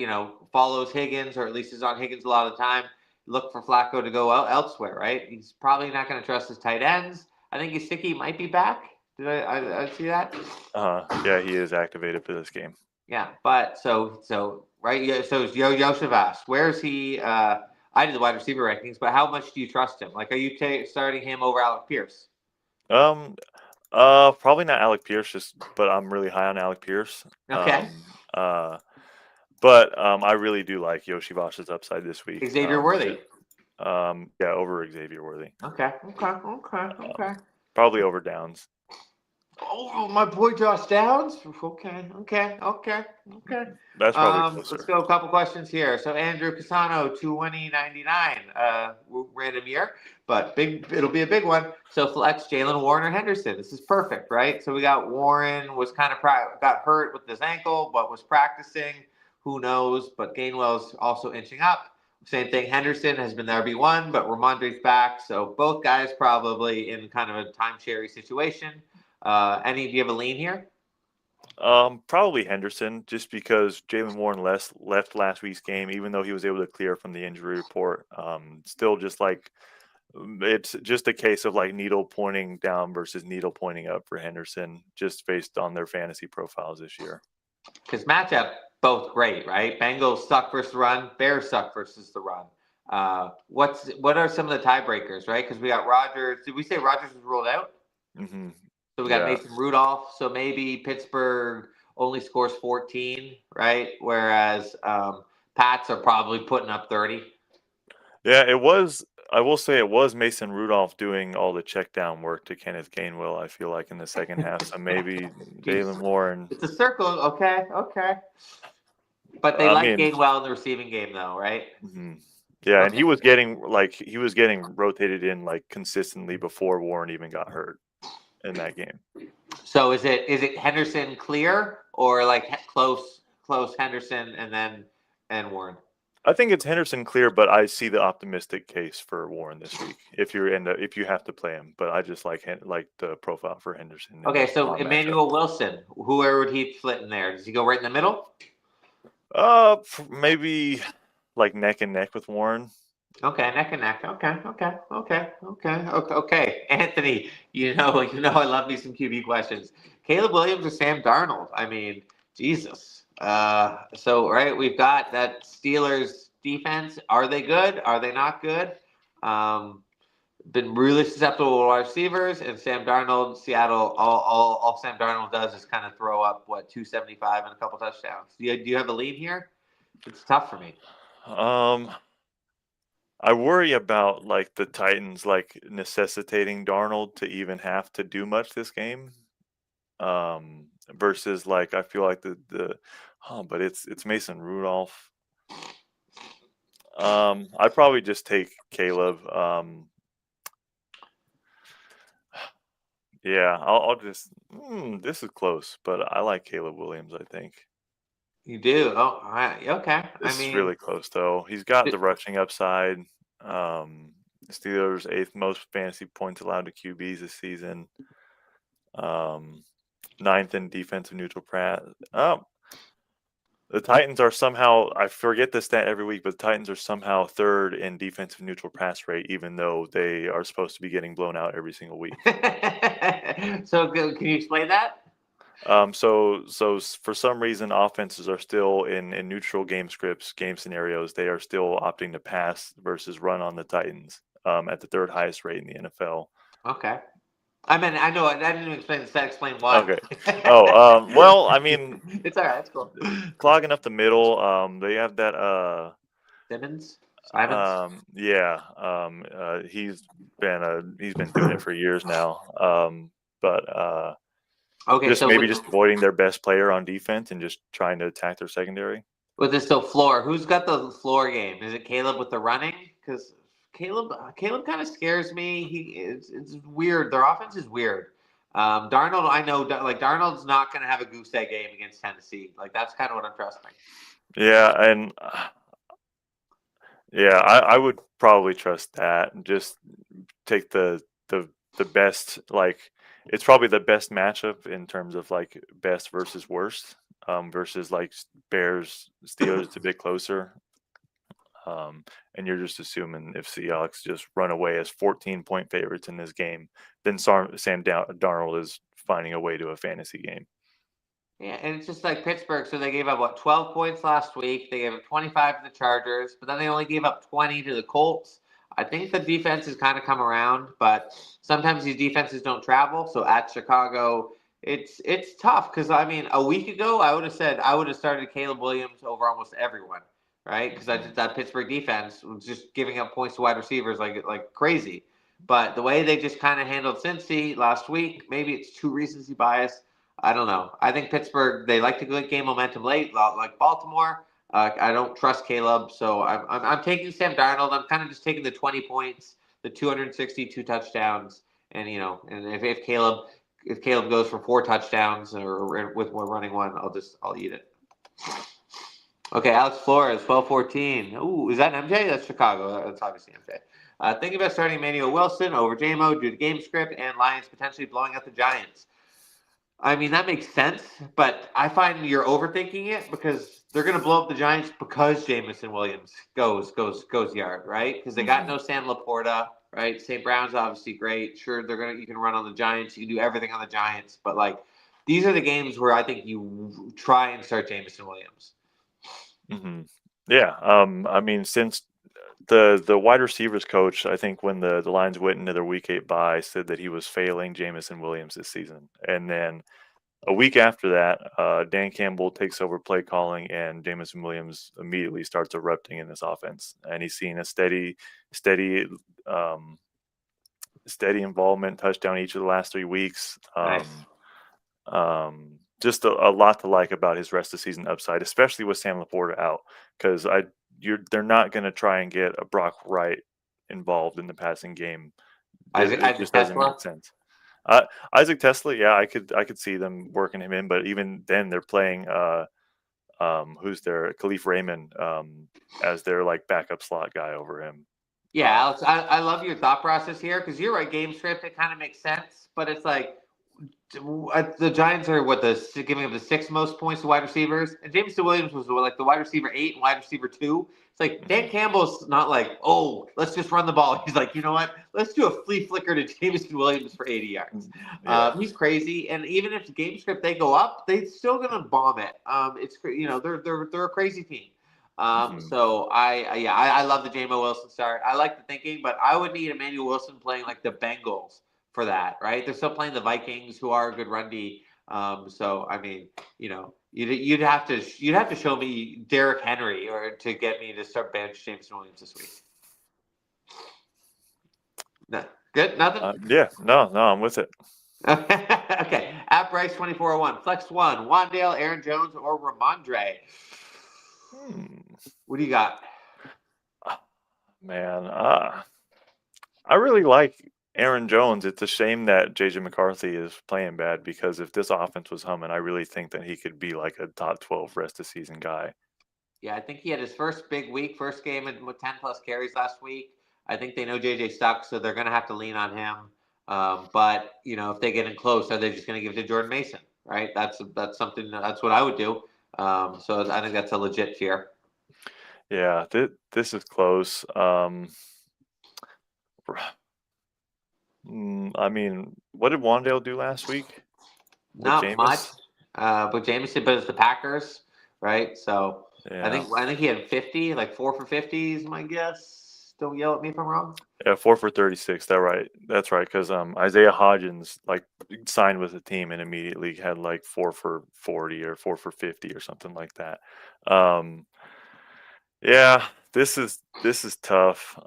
follows Higgins or at least is on Higgins a lot of the time, look for Flacco to go out elsewhere, right? He's probably not going to trust his tight ends. I think Gesicki might be back. Did I see that? Yeah, he is activated for this game. Yeah, but right, yeah, so it's Yosevas. Where's he? I did the wide receiver rankings, but how much do you trust him? Like, are you starting him over Alec Pierce? Um, Probably not Alec Pierce, but I'm really high on Alec Pierce. Okay, Uh, but I really do like Yoshivas's upside this week. Xavier Worthy. Yeah, over Xavier Worthy. Okay. Probably over Downs. Oh, my boy Josh Downs. Okay. That's probably closer. Let's go a couple questions here. So Andrew Casano, 2099, random year, but big. It'll be a big one. So flex Jalen Warren or Henderson. This is perfect, right? So we got Warren was kind of got hurt with his ankle, but was practicing. Who knows? But Gainwell's also inching up. Same thing. Henderson has been the RB1, but Ramondre's back. So both guys probably in kind of a timeshare situation. Do you have a lean here? Probably Henderson, just because Jalen Warren left last week's game, even though he was able to clear from the injury report. Still just like it's just a case of like needle pointing down versus needle pointing up for Henderson, just based on their fantasy profiles this year. Because matchup, both great, right? Bengals suck versus the run, Bears suck versus the run. What are some of the tiebreakers, right? Because we got Rodgers. Did we say Rodgers was ruled out? Mm-hmm. So we got Yeah. Mason Rudolph. So maybe Pittsburgh only scores 14, right? Whereas Pats are probably putting up 30. Yeah, it was. I will say it was Mason Rudolph doing all the check down work to Kenneth Gainwell. I feel like in the second half, so maybe Jalen Warren. It's a circle. Okay. But they I like mean, Gainwell in the receiving game, though, right? yeah, and Okay. he was getting rotated in like consistently before Warren even got hurt in that game. So is it Henderson clear or like close Henderson and Warren? I think it's Henderson clear, but I see the optimistic case for Warren this week if you have to play him. But I just like the profile for Henderson. Okay, so Emmanuel Wilson, where would he fit in there? Does he go right in the middle? Maybe like neck and neck with Warren. Okay, neck and neck. Okay. Anthony, I love me some QB questions. Caleb Williams or Sam Darnold? I mean, Jesus. Right, we've got that Steelers defense. Are they good? Are they not good? Been really susceptible to wide receivers, and Sam Darnold, Seattle. All Sam Darnold does is kind of throw up 275 and a couple touchdowns. Do you have a lead here? It's tough for me. I worry about like the Titans like necessitating Darnold to even have to do much this game. Versus like I feel like but it's Mason Rudolph. I'd probably just take Caleb. Yeah, I'll just. This is close, but I like Caleb Williams. I think You do? Oh, all right. Okay. this is really close, though. He's got the rushing upside. Steelers 8th most fantasy points allowed to QBs this season. 9th in defensive neutral pass. The Titans are somehow, I forget the stat every week, but the Titans are somehow 3rd in defensive neutral pass rate, even though they are supposed to be getting blown out every single week. So can you explain that? So for some reason, offenses are still in neutral game scripts, game scenarios. They are still opting to pass versus run on the Titans at the 3rd highest rate in the NFL. Okay. I mean, I know I didn't even explain why. Okay. Oh, well, I mean, it's all right. It's cool. clogging up the middle. They have that. Simons. Yeah. He's been doing it for years now. But Okay, just so maybe just avoiding their best player on defense and just trying to attack their secondary. with this still floor, who's got the floor game? Is it Caleb with the running? Because Caleb kind of scares me. It's weird. Their offense is weird. Darnold, I know, like Darnold's not going to have a goose egg game against Tennessee. Like that's kind of what I'm trusting. Yeah, and yeah, I would probably trust that and just take the best. Like it's probably the best matchup in terms of like best versus worst. Versus like Bears Steelers, it's a bit closer. And you're just assuming if Seahawks just run away as 14-point favorites in this game, then Sam Darnold is finding a way to a fantasy game. Yeah, and it's just like Pittsburgh. So they gave up 12 points last week. They gave up 25 to the Chargers, but then they only gave up 20 to the Colts. I think the defense has kind of come around, but sometimes these defenses don't travel. So at Chicago, it's tough because I mean, a week ago I would have started Caleb Williams over almost everyone, right? Because I just that Pittsburgh defense was just giving up points to wide receivers like crazy. But the way they just kind of handled Cincy last week, maybe it's too recency bias. I don't know. I think Pittsburgh, they like to gain momentum late, like Baltimore. I don't trust Caleb, so I'm taking Sam Darnold. I'm kind of just taking the 20 points, the 262 touchdowns, and and if Caleb goes for 4 touchdowns or with more running one, I'll eat it. Okay, Alex Flores, 12-14. Ooh, is that MJ? That's Chicago. That's obviously MJ. Thinking about starting Emmanuel Wilson over JMO due to game script and Lions potentially blowing out the Giants. I mean, that makes sense, but I find you're overthinking it because they're going to blow up the Giants because Jamison Williams goes yard, right? Because they got no Sam Laporta, right? St. Brown's obviously great. Sure, you can run on the Giants, you can do everything on the Giants, but like these are the games where I think you try and start Jamison Williams. Mm-hmm. Yeah, I mean, since the wide receivers coach, I think when the Lions went into their Week 8 bye, said that he was failing Jamison Williams this season, and then a week after that, Dan Campbell takes over play calling, and Jamison Williams immediately starts erupting in this offense, and he's seen a steady, um, steady involvement, touchdown each of the last 3 weeks. Nice. Just a lot to like about his rest of season upside, especially with Sam Laporta out, because they're not going to try and get a Brock Wright involved in the passing game. It just doesn't make sense. Isaac Tesla, yeah, I could see them working him in, but even then they're playing who's their Khalif Raymond as their like backup slot guy over him. Yeah, Alex, I love your thought process here because you're right. Game script, it kind of makes sense, but it's like the Giants are giving up the 6th most points to wide receivers, and Jameson Williams was like the wide receiver 8 and wide receiver 2. It's like Dan Campbell's not like, oh, let's just run the ball. He's like, you know what? Let's do a flea flicker to Jameson Williams for 80 yards. Yeah. He's crazy, and even if the game script they go up, they're still gonna bomb it. It's they're a crazy team. So I love the JMO Wilson start. I like the thinking, but I would need Emmanuel Wilson playing like the Bengals for that, right? They're still playing the Vikings, who are a good run D. So I mean, you'd have to show me Derrick Henry or to get me to start bench James Williams this week. No, good, nothing. Yeah, no, I'm with it. Okay, at Bryce 2401, Flex 1, Wandale, Aaron Jones, or Ramondre. What do you got? Man, I really like Aaron Jones. It's a shame that JJ McCarthy is playing bad because if this offense was humming, I really think that he could be like a top 12 rest of season guy. Yeah, I think he had his first big week, first game with 10 plus carries last week. I think they know JJ stuck, so they're going to have to lean on him. But if they get in close, are they just going to give it to Jordan Mason? Right? That's something. That's what I would do. So I think that's a legit fear. Yeah, this is close. I mean, what did Wandale do last week? Not much. But Jameson, but it's the Packers, right? So yeah. I think he had 50, like 4 for 50 is my guess. Don't yell at me if I'm wrong. Yeah, 4 for 36. That's right. Because Isaiah Hodgins signed with the team and immediately had 4 for 40 or 4 for 50 or something like that. Um, yeah, this is tough.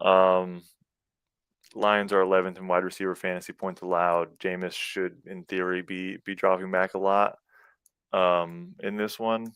Lions are 11th in wide receiver fantasy points allowed. Jameis should, in theory, be dropping back a lot in this one.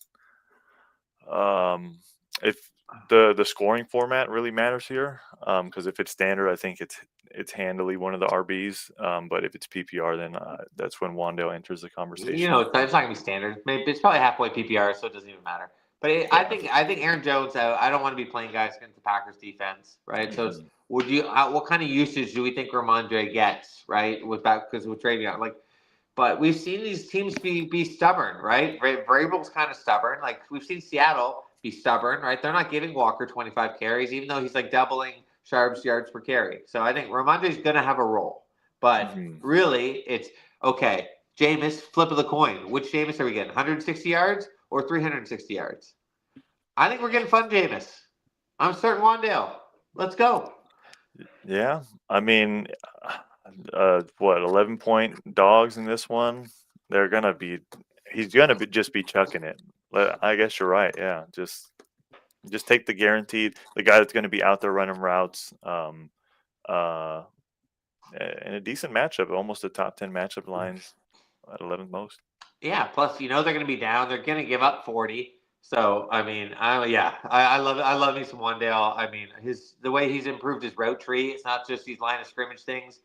If the scoring format really matters here, because if it's standard, I think it's handily one of the RBs. But if it's PPR, then that's when Wandale enters the conversation. It's not gonna be standard. Maybe it's probably halfway PPR, so it doesn't even matter. But I think Aaron Jones. I don't want to be playing guys against the Packers defense, right? So it's, what kind of usage do we think Ramondre gets, right? With that, because with Travion, but we've seen these teams be stubborn, right? Vrabel's kind of stubborn. Like we've seen Seattle be stubborn, right? They're not giving Walker 25 carries, even though he's doubling Sharp's yards per carry. So I think Ramondre's going to have a role, but really, it's okay. Jameis, flip of the coin. Which Jameis are we getting? 160 yards or 360 yards? I think we're getting fun Jameis. I'm starting Wandale. Let's go. Yeah, I mean, 11-point dogs in this one? They're gonna be. He's gonna just be chucking it. I guess you're right. Yeah, just take the guaranteed. The guy that's gonna be out there running routes. In a decent matchup, almost a top 10 matchup lines at 11th most. Yeah, plus they're going to be down. They're going to give up 40. So I mean, I love it. I love me some Wandale. I mean, the way he's improved his route tree. It's not just these line of scrimmage things.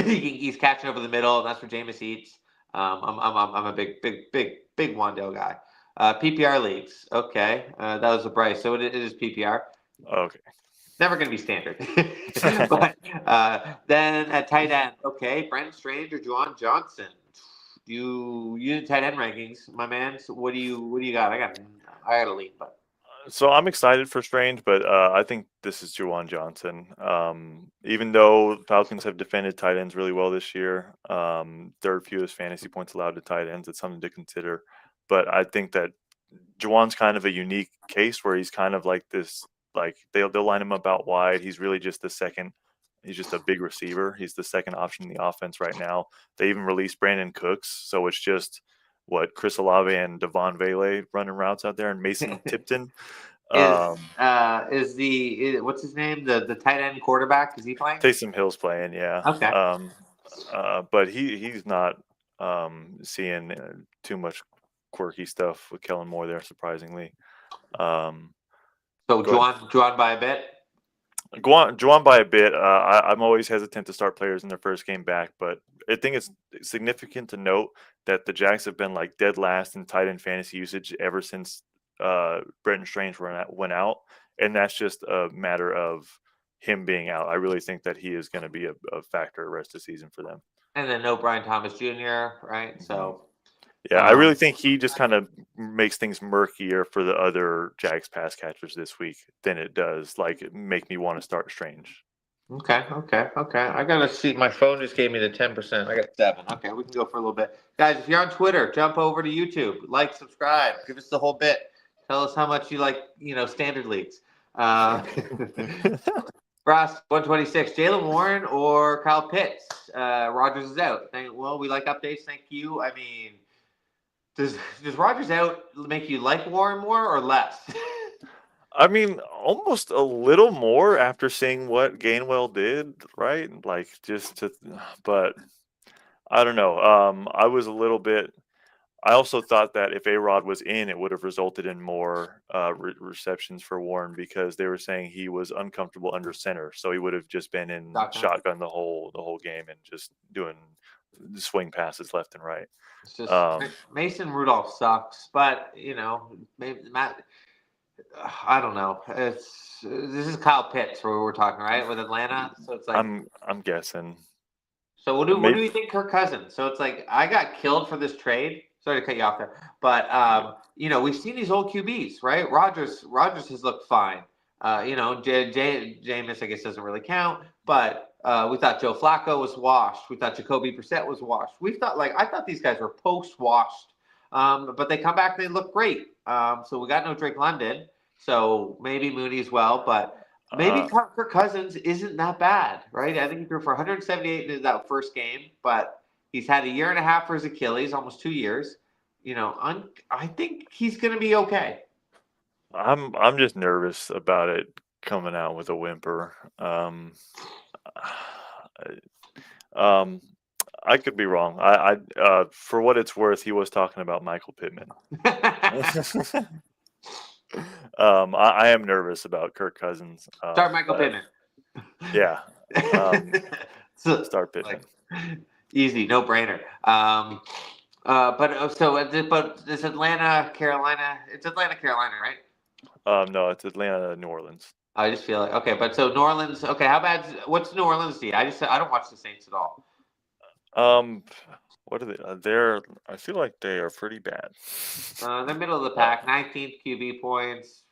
He's catching over the middle, and that's where Jameis eats. I'm a big Wandale guy. PPR leagues. Okay, that was a Bryce. So it is PPR. Okay. Never going to be standard. But then at tight end, okay, Brent Strange or Juwan Johnson. You did tight end rankings, my man. So what do you got? I got a lead, but so I'm excited for Strange, but I think this is Juwan Johnson. Even though Falcons have defended tight ends really well this year, third fewest fantasy points allowed to tight ends. It's something to consider. But I think that Juwan's kind of a unique case where he's kind of like this. They'll line him up out wide. He's really just the second. He's just a big receiver. He's the second option in the offense right now. They even released Brandon Cooks, so it's just Chris Olave and Devon Vele running routes out there, and Mason Tipton. Is what's his name? The tight end quarterback? Is he playing? Taysom Hill's playing, yeah. Okay. But he's not seeing too much quirky stuff with Kellen Moore there, surprisingly. So Juwan by a bit. Juwan by a bit. I'm always hesitant to start players in their first game back, but I think it's significant to note that the Jags have been dead last in tight end fantasy usage ever since Brenton Strange went out, and that's just a matter of him being out. I really think that he is going to be a factor the rest of the season for them. And then no Brian Thomas Jr., right? So. Yeah, I really think he just kind of makes things murkier for the other Jags pass catchers this week than it does make me want to start Strange. Okay. I gotta see. My phone just gave me the 10%. I got 7. Okay, we can go for a little bit, guys. If you're on Twitter, jump over to YouTube, subscribe, give us the whole bit. Tell us how much you like, standard leagues. Ross 126, Jaylen Warren or Kyle Pitts? Rodgers is out. Well, we like updates. Thank you. I mean. Does Rodgers out make you like Warren more or less? I mean, almost a little more after seeing what Gainwell did, right? But I don't know. I was a little bit. I also thought that if A-Rod was in, it would have resulted in more receptions for Warren because they were saying he was uncomfortable under center, so he would have just been in shotgun the whole game and just doing swing passes left and right. It's just Mason Rudolph sucks, but maybe Matt. I don't know. This is Kyle Pitts where we're talking, right, with Atlanta. So it's I'm guessing. So what do we think Kirk Cousins? So it's I got killed for this trade. Sorry to cut you off there, but we've seen these old QBs, right? Rodgers has looked fine. Jameis I guess doesn't really count, but. We thought Joe Flacco was washed. We thought Jacoby Brissett was washed. I thought these guys were post-washed, but they come back and they look great. So we got no Drake London, so maybe Mooney as well. But Maybe Kirk Cousins isn't that bad, right? I think he threw for 178 in that first game, but he's had a year and a half for his Achilles, almost 2 years. I think he's going to be okay. I'm just nervous about it coming out with a whimper. I could be wrong. For what it's worth, he was talking about Michael Pittman. I am nervous about Kirk Cousins. Start Michael Pittman. Yeah. Start Pittman. Easy, no brainer. But it's Atlanta, Carolina. It's Atlanta, Carolina, right? No, it's Atlanta, New Orleans. I just feel like okay, but so New Orleans. Okay, how bad? What's New Orleans? I don't watch the Saints at all. What are they? I feel like they are pretty bad. They're middle of the pack, 19th QB points,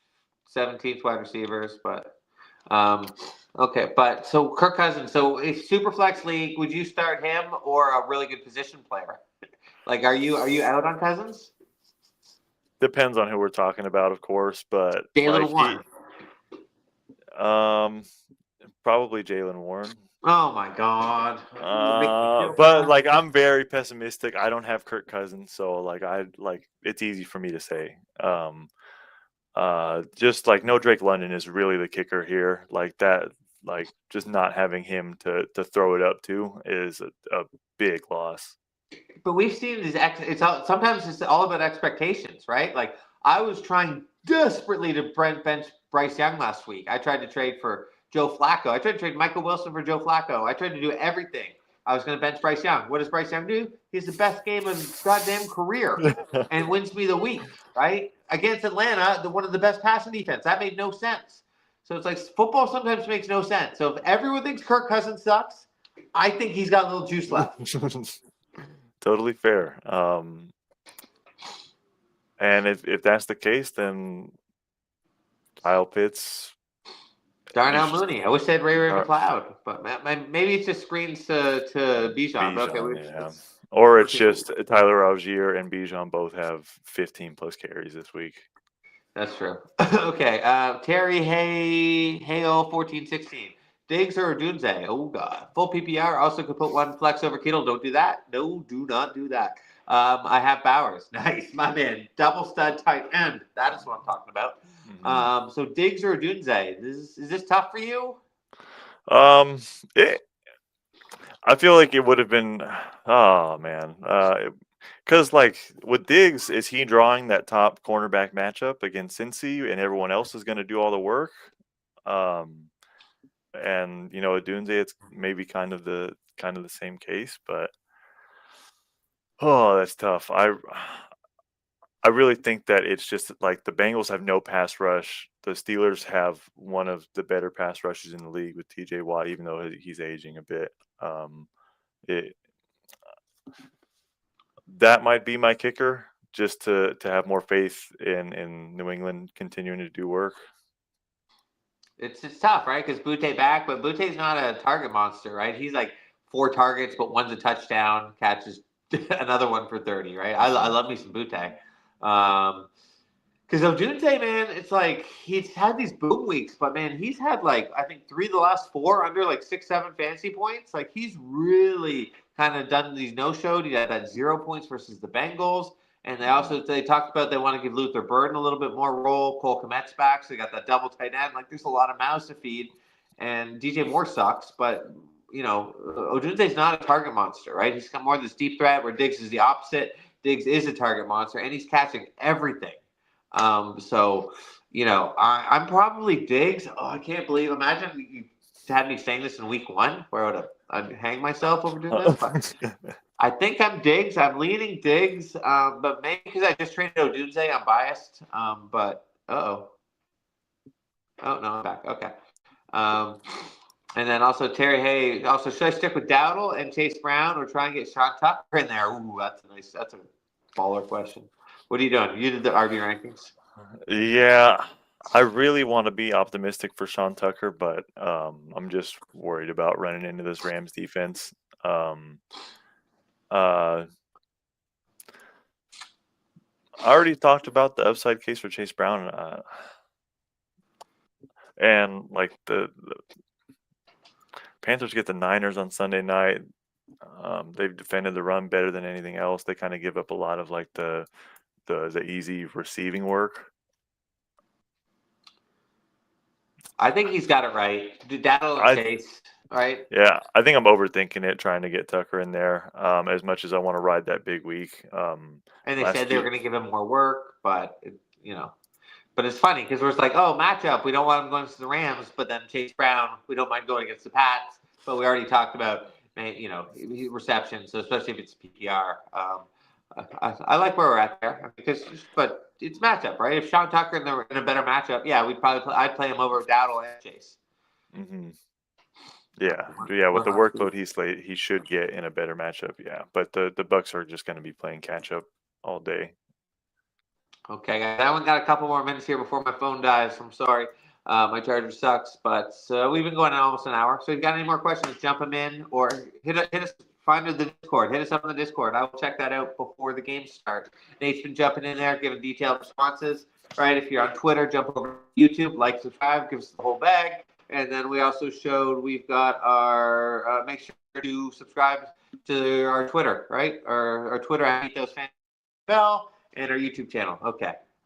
17th wide receivers, but okay. But so Kirk Cousins. So if Superflex league, would you start him or a really good position player? Like, are you out on Cousins? Depends on who we're talking about, of course, but Jalen Warren. Probably Jalen Warren. Oh my God! But like I'm very pessimistic. I don't have Kirk Cousins, so it's easy for me to say. Just like no Drake London is really the kicker here. Like that, like just not having him to throw it up to is a big loss. But we've seen these. Sometimes it's all about expectations, right? Like I was trying desperately to bench Bryce Young last week. I tried to trade for Joe Flacco. I tried to trade Michael Wilson for Joe Flacco. I tried to do everything. I was going to bench Bryce Young. What does Bryce Young do? He's the best game of his goddamn career and wins me the week, right? Against Atlanta, one of the best passing defense. That made no sense. So it's like football sometimes makes no sense. So if everyone thinks Kirk Cousins sucks, I think he's got a little juice left. Totally fair. And if that's the case, then Kyle Pitts. Darnell Mooney. I wish they had Ray McLeod, but maybe it's just screens to Bijan. Okay, yeah. Or it's just Tyler Algier and Bijan both have 15 plus carries this week. That's true. Okay. Terry Hale 14-16. Diggs or Dunze? Oh God. Full PPR. Also could put one flex over Kittle. Don't do that. No, do not do that. I have Bowers. Nice, my man. Double stud tight end. That is what I'm talking about. Mm-hmm. So Diggs or Dunze? Is this tough for you? I feel like it would have been. Oh man. Because like with Diggs, is he drawing that top cornerback matchup against Cincy, and everyone else is going to do all the work? And at Dunze, it's maybe kind of the same case, but that's tough. I really think that it's just like the Bengals have no pass rush. The Steelers have one of the better pass rushes in the league with TJ Watt, even though he's aging a bit. That might be my kicker, just to have more faith in New England continuing to do work. It's tough, right? Because Butte back, but Butte's not a target monster, right? He's like 4 targets, but one's a touchdown, catches another one for 30, right? I love me some Butte. Because Odunze, man, it's like he's had these boom weeks, but man, he's had like I think 3 of the last 4 under like 6-7 fantasy points. Like he's really kind of done these no-showed. He had that 0 points versus the Bengals. And they talked about they want to give Luther Burden a little bit more role. Cole Kmet's back, so they got that double tight end. Like there's a lot of mouths to feed. And DJ Moore sucks, but Odunze's not a target monster, right? He's got more of this deep threat where Diggs is the opposite. Diggs is a target monster, and he's catching everything. I'm probably Diggs. Oh, I can't believe. Imagine you had me saying this in week 1, where I'd hang myself over doing this. But I think I'm Diggs. I'm leaning Diggs, but maybe because I just traded Odunze, I'm biased. But oh no, I'm back. Okay. And then also Terry Hay. Also, should I stick with Dowdle and Chase Brown, or try and get Sean Tucker in there? Ooh, that's a baller question. What are you doing? You did the RB rankings. Yeah, I really want to be optimistic for Sean Tucker, but I'm just worried about running into this Rams defense. I already talked about the upside case for Chase Brown. And like the Panthers get the Niners on Sunday night. They've defended the run better than anything else. They kind of give up a lot of like the easy receiving work. I think he's got it right. Daddle and I Chase, right? Yeah, I think I'm overthinking it trying to get Tucker in there. As much as I want to ride that big week. And they said Last they were year, going to give him more work, but but it's funny because we're like, oh, matchup. We don't want him going to the Rams, but then Chase Brown, we don't mind going against the Pats. But we already talked about, reception. So especially if it's PPR, I like where we're at there but it's matchup, right? If Sean Tucker in a better matchup, yeah, I'd play him over Dowdle and Chase. hmm yeah. With the workload he should get in a better matchup. Yeah, but the Bucks are just going to be playing catch up all day. Okay, guys. That one got a couple more minutes here before my phone dies. I'm sorry. My charger sucks, but we've been going on almost an hour. So if you got any more questions, jump them in or hit us. Find the Discord. Hit us up on the Discord. I will check that out before the game starts. Nate's been jumping in there, giving detailed responses. Right. If you're on Twitter, jump over to YouTube, like, subscribe, give us the whole bag. And then we also showed we've got our make sure to subscribe to our Twitter, right? Our Twitter at Those Fans Bell and our YouTube channel.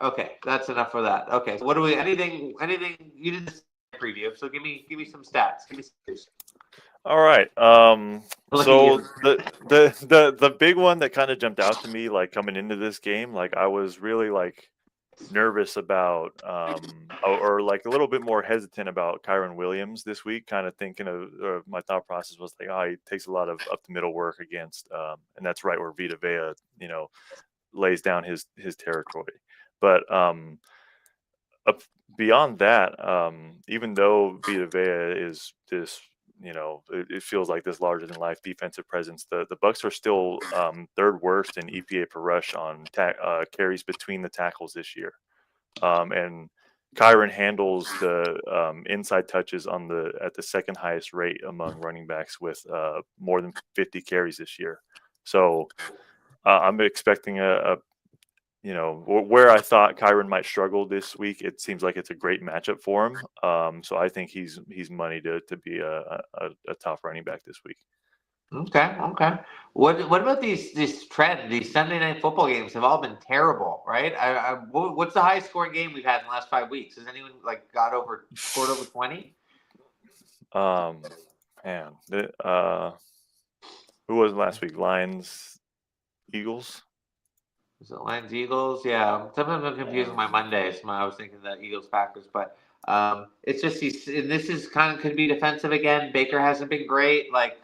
Okay, that's enough for that. Okay, so what do we? Anything? You did this preview, so give me some stats. Give me some news. All right. Look at So you. the big one that kind of jumped out to me, like coming into this game, like I was really like nervous about, or like a little bit more hesitant about Kyron Williams this week. Kind of thinking of my thought process was like, oh, he takes a lot of up the middle work against, and that's right where Vita Vea, lays down his territory. But up beyond that, even though Vita Vea is this, it feels like this larger than life defensive presence, the Bucks are still third worst in EPA per rush on carries between the tackles this year. And Kyron handles the inside touches at the second highest rate among running backs with more than 50 carries this year. So I'm expecting where I thought Kyron might struggle this week, it seems like it's a great matchup for him. So I think he's money to be a top running back this week. Okay. What about these trends? These Sunday night football games have all been terrible, right? What's the highest scoring game we've had in the last 5 weeks? Has anyone scored over 20? Man, who was it last week? Lions, Eagles. Is it Lions Eagles? Yeah. Sometimes I'm confusing my Mondays. I was thinking the Eagles Packers, but it's just and this is kind of could be defensive again. Baker hasn't been great. Like,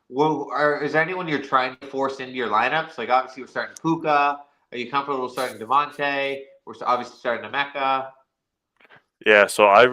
is there anyone you're trying to force into your lineups? Like, obviously we're starting Puka. Are you comfortable starting Devontae? We're obviously starting Emeka. Yeah, so I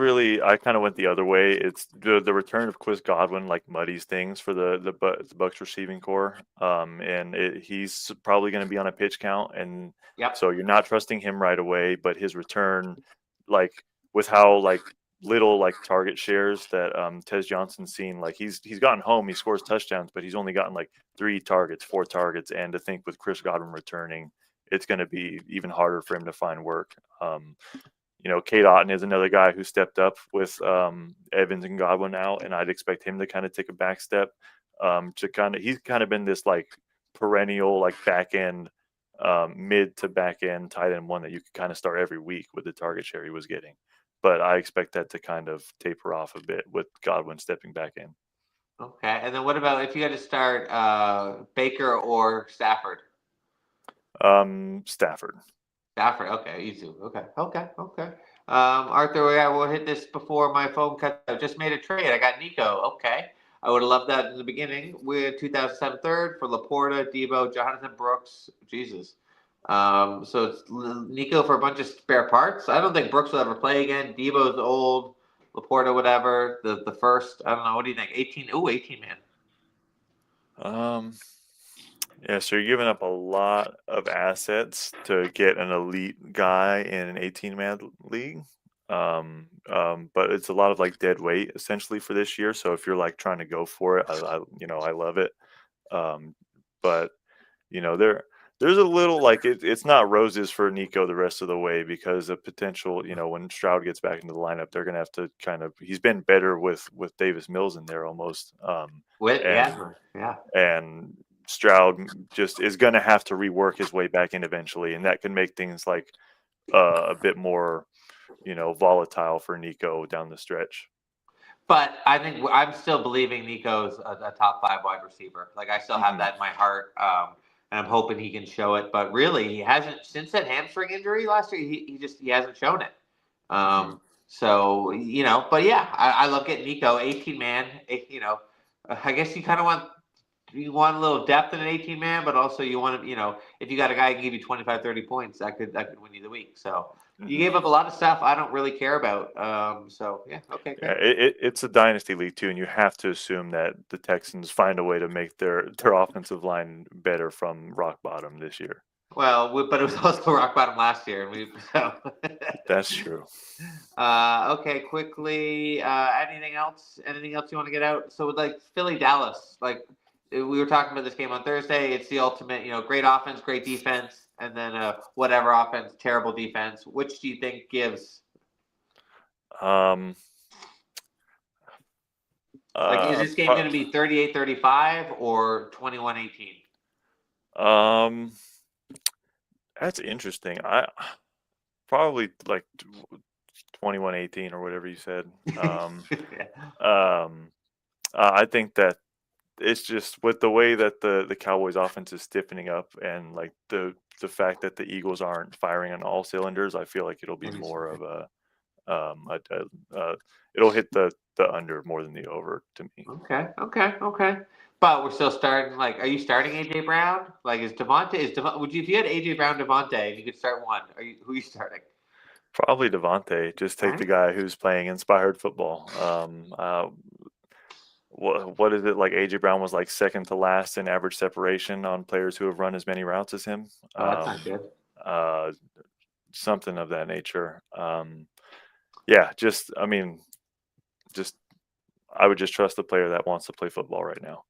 kind of went the other way. It's the return of Chris Godwin like muddies things for the Bucks receiving core. And he's probably going to be on a pitch count, and Yep. so you're not trusting him right away. But his return, like with how like little like target shares that Tez Johnson's seen, like he's gotten home, he scores touchdowns, but he's only gotten like 3 targets, 4 targets, and to think with Chris Godwin returning, it's going to be even harder for him to find work. Kate Otten is another guy who stepped up with Evans and Godwin out, and I'd expect him to kind of take a back step. He's kind of been this like perennial like back end, mid to back end tight end one that you could kind of start every week with the target share he was getting. But I expect that to kind of taper off a bit with Godwin stepping back in. Okay. And then what about if you had to start Baker or Stafford? Stafford. Stafford. Okay, easy. Okay. Arthur, yeah, we'll hit this before my phone cuts out. Just made a trade. I got Nico. Okay. I would have loved that in the beginning. We had 2007 third for Laporta, Debo, Jonathan Brooks. Jesus. So it's Nico for a bunch of spare parts. I don't think Brooks will ever play again. Debo's old. Laporta, whatever. The first. I don't know. What do you think? 18. Ooh, 18 man. Yeah, so you're giving up a lot of assets to get an elite guy in an 18-man league. But it's a lot of like dead weight essentially for this year. So if you're like trying to go for it, I love it. But there's a little like it's not roses for Nico the rest of the way because of potential. When Stroud gets back into the lineup, they're gonna have to he's been better with Davis Mills in there almost. And Yeah. and Stroud just is gonna have to rework his way back in eventually, and that can make things like a bit more volatile for Nico down the stretch. But I think I'm still believing Nico's a top 5 wide receiver. Like I still have that in my heart, and I'm hoping he can show it. But really, he hasn't since that hamstring injury last year. He hasn't shown it. So but yeah, I love getting Nico 18 man. I guess you want a little depth in an 18 man, but also you want to, if you got a guy who can give you 25, 30 points, that could win you the week. So you gave up a lot of stuff I don't really care about. So yeah, okay, great. Yeah, it's a dynasty league too, and you have to assume that the Texans find a way to make their offensive line better from rock bottom this year. Well, but it was also rock bottom last year. That's true. Okay, quickly. Anything else? Anything else you want to get out? So with like Philly Dallas, like we were talking about this game on Thursday. It's the ultimate, great offense, great defense, and then whatever offense, terrible defense. Which do you think gives? Is this game going to be 38-35 or 21-18? That's interesting. I probably like 21-18 or whatever you said. I think that it's just with the way that the Cowboys offense is stiffening up and like the fact that the Eagles aren't firing on all cylinders, I feel like it'll be more of it'll hit the under more than the over to me. Okay. But we're still starting. Like, are you starting AJ Brown? Like, is Devontae? Would you, if you had AJ Brown, Devontae, and you could start one? Who are you starting? Probably Devontae. Just take the guy who's playing inspired football. What is it like? AJ Brown was like second to last in average separation on players who have run as many routes as him. Oh, that's not good. Something of that nature. Yeah, I would just trust the player that wants to play football right now.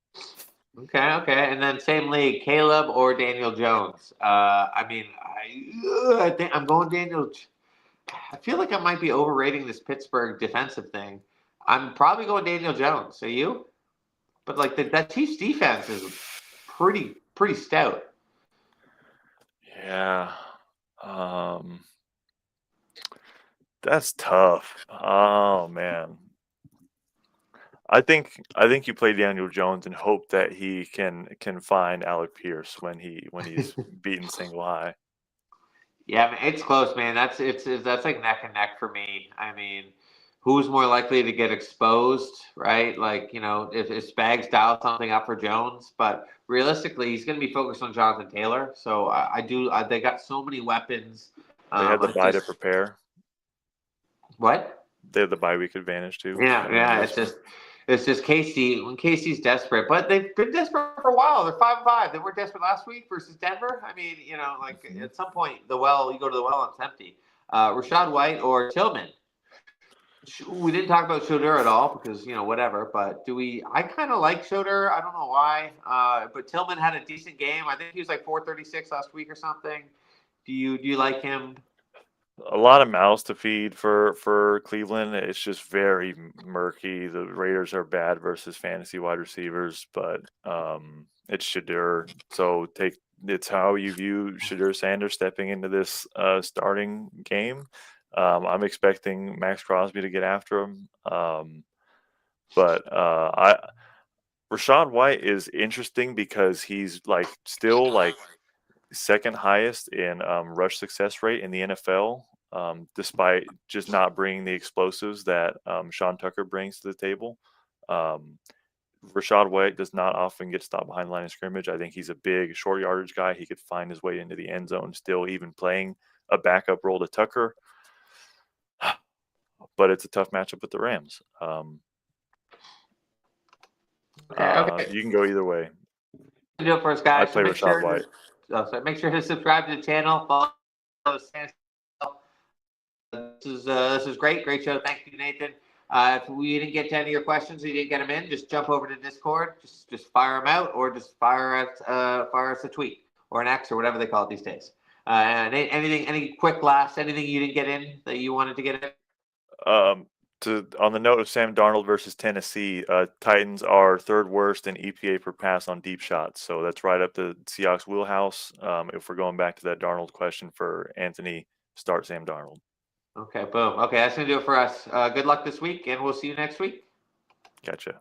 Okay, and then same league, Caleb or Daniel Jones. I think I'm going Daniel. I feel like I might be overrating this Pittsburgh defensive thing. I'm probably going Daniel Jones. Are you? But like that Chiefs defense is pretty stout. Yeah. That's tough. Oh man. I think you play Daniel Jones and hope that he can find Alec Pierce when he's beaten single high. Yeah, it's close, man. That's like neck and neck for me. I mean, who's more likely to get exposed, right? Like, if Spags dials something up for Jones, but realistically, he's going to be focused on Jonathan Taylor. So they got so many weapons. They had the bye to prepare. What? They have the bye week advantage too. Yeah. It's just Casey. When Casey's desperate, but they've been desperate for a while. They're 5-5. They weren't desperate last week versus Denver. I mean, at some point, you go to the well and it's empty. Rachaad White or Tillman. We didn't talk about Schroeder at all because whatever. But I kind of like Schroeder. I don't know why. But Tillman had a decent game. I think he was like 436 last week or something. Do you like him? A lot of mouths to feed for Cleveland. It's just very murky. The Raiders are bad versus fantasy wide receivers, but it's Shadur. So it's how you view Shadur Sanders stepping into this starting game. I'm expecting Max Crosby to get after him. But Rachaad White is interesting because he's still second highest in rush success rate in the NFL, despite just not bringing the explosives that Sean Tucker brings to the table. Rachaad White does not often get stopped behind the line of scrimmage. I think he's a big short yardage guy. He could find his way into the end zone still, even playing a backup role to Tucker. But it's a tough matchup with the Rams. Okay. You can go either way. Do it first, guys. I play Rachaad White. So make sure to subscribe to the channel. Follow the This is great show. Thank you, Nathan. If we didn't get to any of your questions, or you didn't get them in, just jump over to Discord. Just fire them out, or just fire us a tweet. or an X or whatever they call it these days. And any quick anything you didn't get in that you wanted to get in? On the note of Sam Darnold versus Tennessee, Titans are third worst in EPA per pass on deep shots, so that's right up the Seahawks' wheelhouse. If we're going back to that Darnold question for Anthony, start Sam Darnold. Okay, boom. Okay, that's gonna do it for us. Good luck this week, and we'll see you next week. Gotcha.